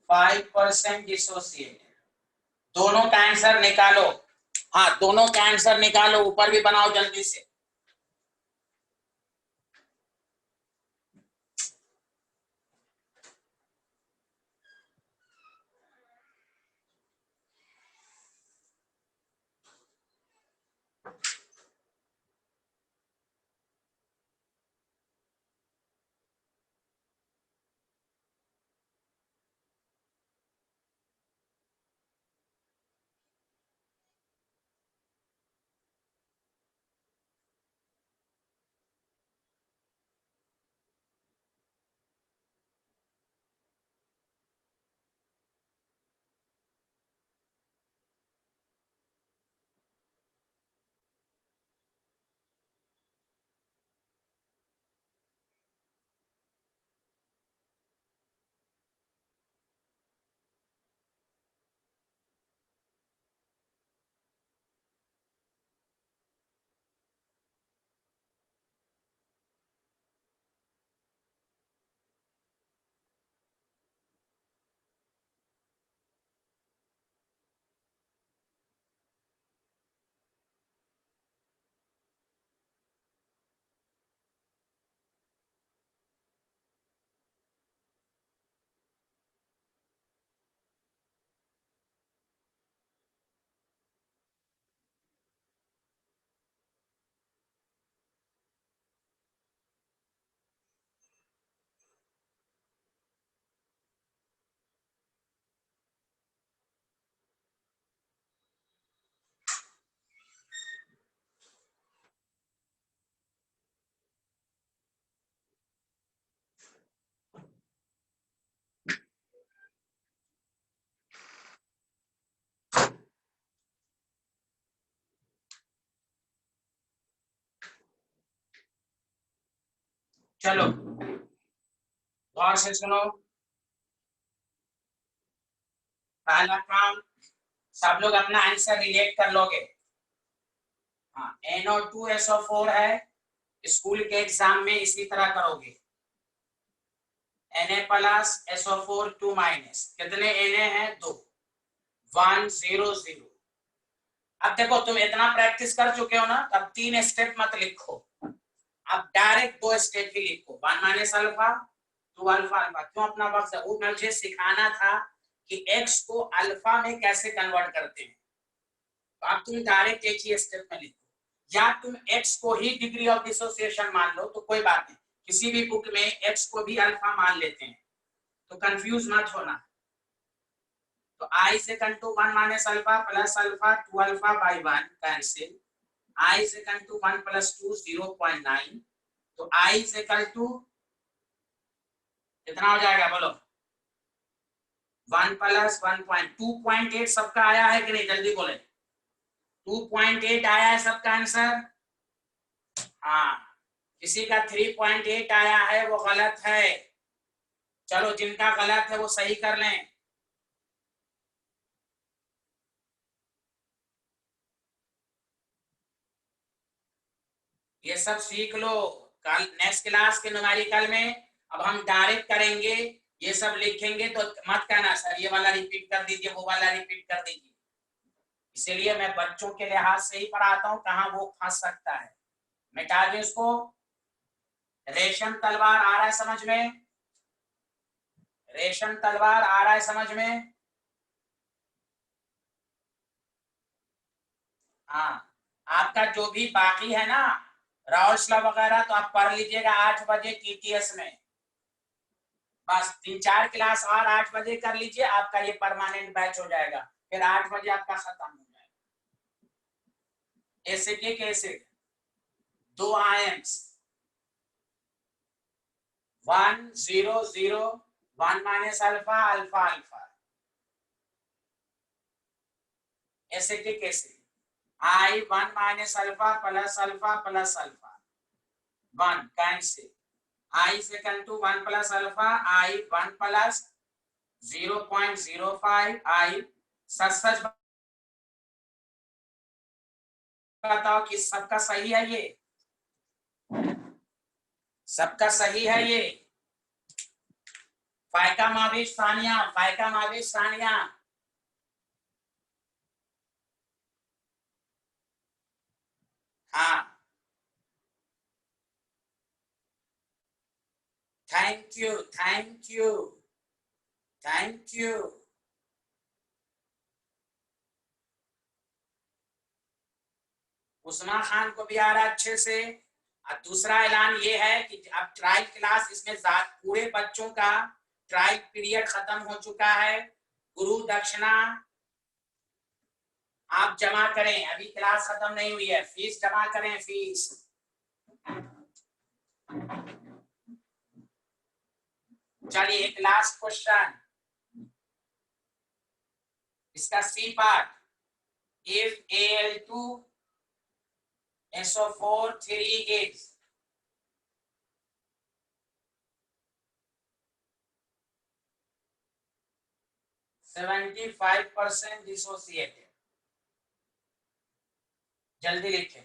5% डिसोसिएटेड। दोनों का आंसर निकालो, हाँ दोनों का आंसर निकालो, ऊपर भी बनाओ जल्दी से। चलो गौर से सुनो, पहला काम, सब लोग अपना आंसर रिलेट कर लोगे। हाँ NO2 SO4 है, स्कूल के एग्जाम में इसी तरह करोगे। Na प्लस SO4 2 माइनस, कितने Na है 2, 1 0 0। अब देखो तुम इतना प्रैक्टिस कर चुके हो ना, तब 3 स्टेप मत लिखो, अब डायरेक्ट दो स्टेप ही लिखो, 1 माइनस अल्फा 2 अल्फा अल्फा। क्यों अपना वक्त, वो मुझे सिखाना था कि x को अल्फा में कैसे कन्वर्ट करते हैं। तो अब तुम डायरेक्ट एक ही स्टेप में लिखो, या तुम x को ही डिग्री ऑफ डिसोसिएशन मान लो तो कोई बात नहीं, किसी भी बुक में x को भी अल्फा मान लेते हैं, तो कंफ्यूज मत होना। तो i is equal to 1 minus alpha plus alpha 2 alpha by 1 cancel, i is equal to 1 plus 2 0.9, तो i इज इक्वल टू कितना हो जाएगा बोलो, 1 प्लस 1.2.8 सबका आया है कि नहीं, जल्दी बोले। 2.8 आया है सबका आंसर। हाँ, किसी का 3.8 आया है वो गलत है। चलो जिनका गलत है वो सही कर लें। ये सब सीख लो, कल नेक्स्ट क्लास के न्यूमेरिकल में अब हम डायरेक्ट करेंगे, ये सब लिखेंगे तो मत कहना सर ये वाला रिपीट कर दीजिए, वो वाला रिपीट कर दीजिए। इसीलिए मैं बच्चों के लिहाज से ही पढ़ाता हूँ, कहाँ वो फंस सकता है। मिटा दे उसको। रेशम तलवार आ रहा है समझ में, रेशम तलवार आ रहा है समझ में। हाँ, आपका जो भी बाकी है ना राउल्सला वगैरह, तो आप पढ़ लीजिएगा 8 बजे टीटीएस में। बस 3-4 क्लास और 8 बजे कर लीजिए, आपका ये परमानेंट बैच हो जाएगा, फिर 8 बजे आपका खत्म हो जाएगा। Acetic acid 2 ions 1 0 0 1 minus alpha alpha alpha. Acetic acid I 1 minus alpha plus alpha plus alpha 1 cancel, I is equal to 1 plus alpha I 1 plus 0.05 I। सच सच बताओ कि सबका सही है ये, सबका सही है ये। फायका माविश सानिया, फायका माविश सानिया। हाँ, thank you thank you thank you. Usma Khan को भी आ रहा अच्छे से। और दूसरा ऐलान ये है कि अब ट्रायल क्लास इसमें पूरे बच्चों का ट्रायल पीरियड खत्म हो चुका है। गुरु दक्षिणा आप जमा करें, अभी क्लास खत्म नहीं हुई है, फीस जमा करें फीस। चलिए एक लास्ट क्वेश्चन, इसका C part. If Al2 SO4 3 is 75% dissociated, जल्दी लिखें।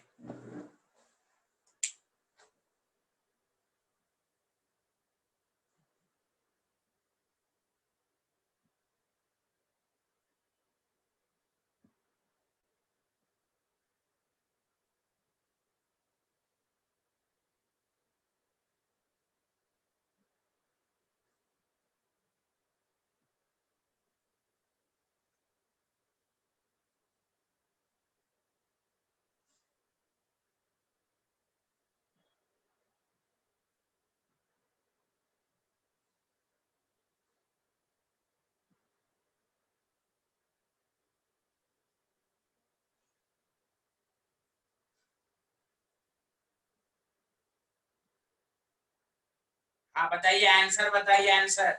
हाँ बताइए आंसर, बताइए आंसर।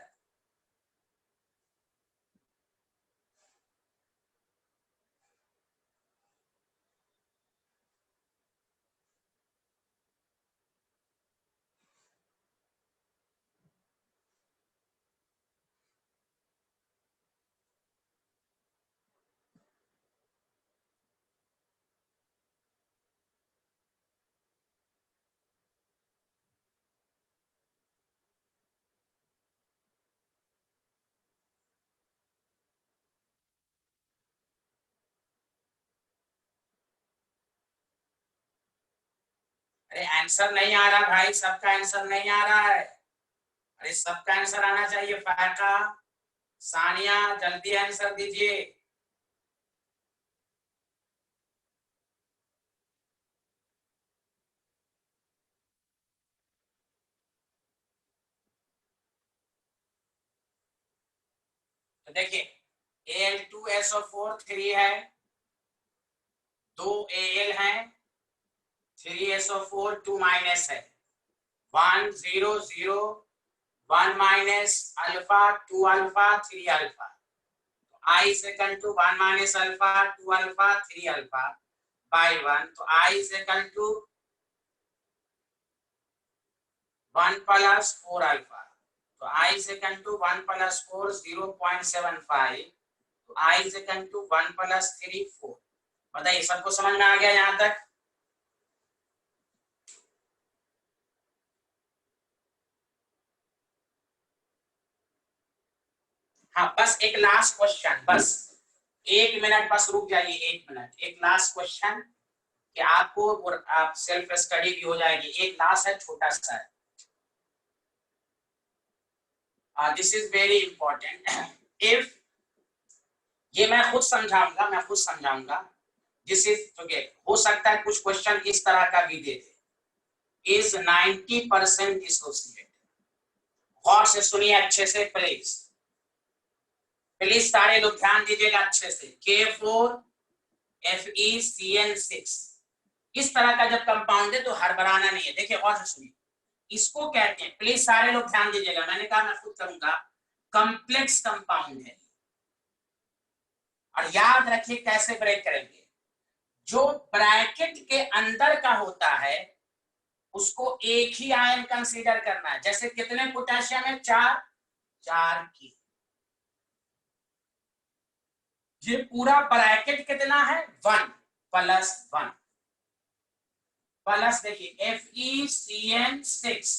अरे आंसर नहीं आ रहा भाई, सबका आंसर नहीं आ रहा है। अरे सबका आंसर आना चाहिए। फाका, सानिया, जल्दी आंसर दीजिए। तो देखिए Al2SO4 3 है, 2 Al है, 3SO4 2 माइनस है, 1 0 0 1 minus alpha 2 alpha 3 alpha. I is equal to 1 minus alpha 2 alpha 3 alpha by 1, तो I is equal to 1 plus 4 alpha, तो I is equal to 1 plus 4 0.75, तो I is equal to 1 plus 3 4। बताइए सबको समझ में आ गया यहाँ तक? हाँ बस एक लास्ट क्वेश्चन, बस 1 मिनट, बस रुक जाइए 1 मिनट। एक लास्ट क्वेश्चन कि आपको और आप सेल्फ स्टडी भी हो जाएगी। एक लास्ट है, छोटा सा है। This is very important. If, ये मैं खुद समझाऊंगा। This is okay. हो सकता है कुछ क्वेश्चन इस तरह का भी दे दे। Is 90% dissociated. गौर से सुनिए अच्छे से प्लीज, प्लीज सारे लोग ध्यान दीजिएगा अच्छे से। K4FeCN6 इस तरह का जब कंपाउंड है तो हड़बड़ाना नहीं है। देखिए और से सुनिए, इसको कहते हैं, प्लीज सारे लोग ध्यान दीजिएगा, मैंने कहा मैं खुद करूंगा, कॉम्प्लेक्स कंपाउंड है। और याद रखिए कैसे ब्रेक करेंगे। जो ब्रैकेट के अंदर का होता है उसको एक ही आयन कंसीडर करना है। जैसे कितने पोटेशियम है? 4, 4 की। ये पूरा ब्रैकेट कितना है? 1 प्लस 1 प्लस, देखिए FeCN6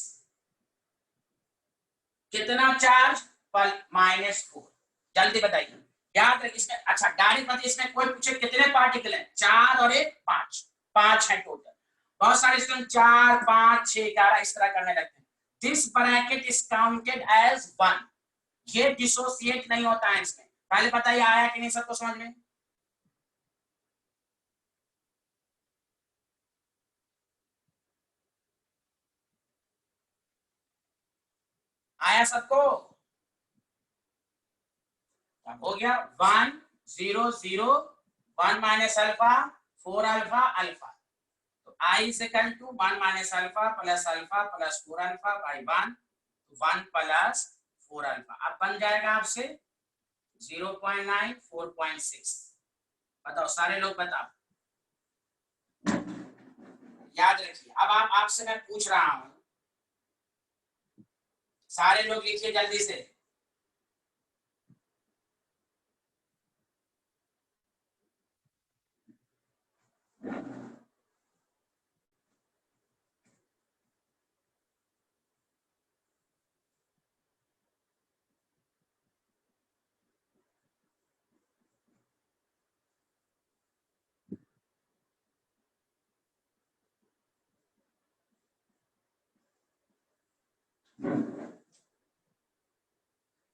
कितना चार्ज? -4। जल्दी बताइए, याद रखिए इसमें। अच्छा डायरेक्ट मत, इसमें कोई पूछे कितने पार्टिकल हैं? 4 और 1 5, 5 है टोटल। बहुत सारे स्टूडेंट 4 5 6 11 इस तरह करने लगते हैं। This bracket is counted as 1। ये डिसोसिएट नहीं होता है इसमें। पहले बताइए आया कि नहीं सबको समझ में? आया सबको? हो गया 1 0 0 1 माइनस अल्फा 4 अल्फा अल्फा, तो I is equal to 1 minus alpha plus 4 alpha by 1, 1 plus 4 alpha। अब बन जाएगा आपसे 0.9 4.6। बताओ सारे लोग बताओ, याद रखिए। अब आप, आपसे मैं पूछ रहा हूं, सारे लोग लिखिए जल्दी से।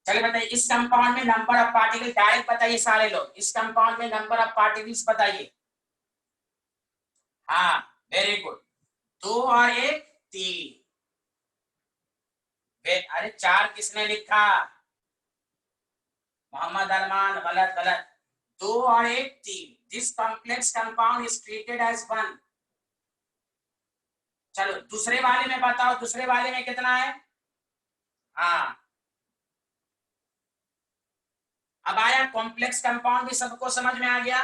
चलिए बताइए इस कंपाउंड में नंबर ऑफ पार्टिकल, डायरेक्ट बताइए सारे लोग, इस कंपाउंड में नंबर ऑफ पार्टिकल्स बताइए। हाँ वेरी गुड। 2 और 1 3। अरे 4 किसने लिखा? मोहम्मद अरमान, गलत गलत। 2 और 1 3। This complex compound is treated as 1। चलो दूसरे वाले में बताओ, दूसरे वाले में कितना है? हाँ अब आया, कॉम्प्लेक्स कंपाउंड भी सबको समझ में आ गया।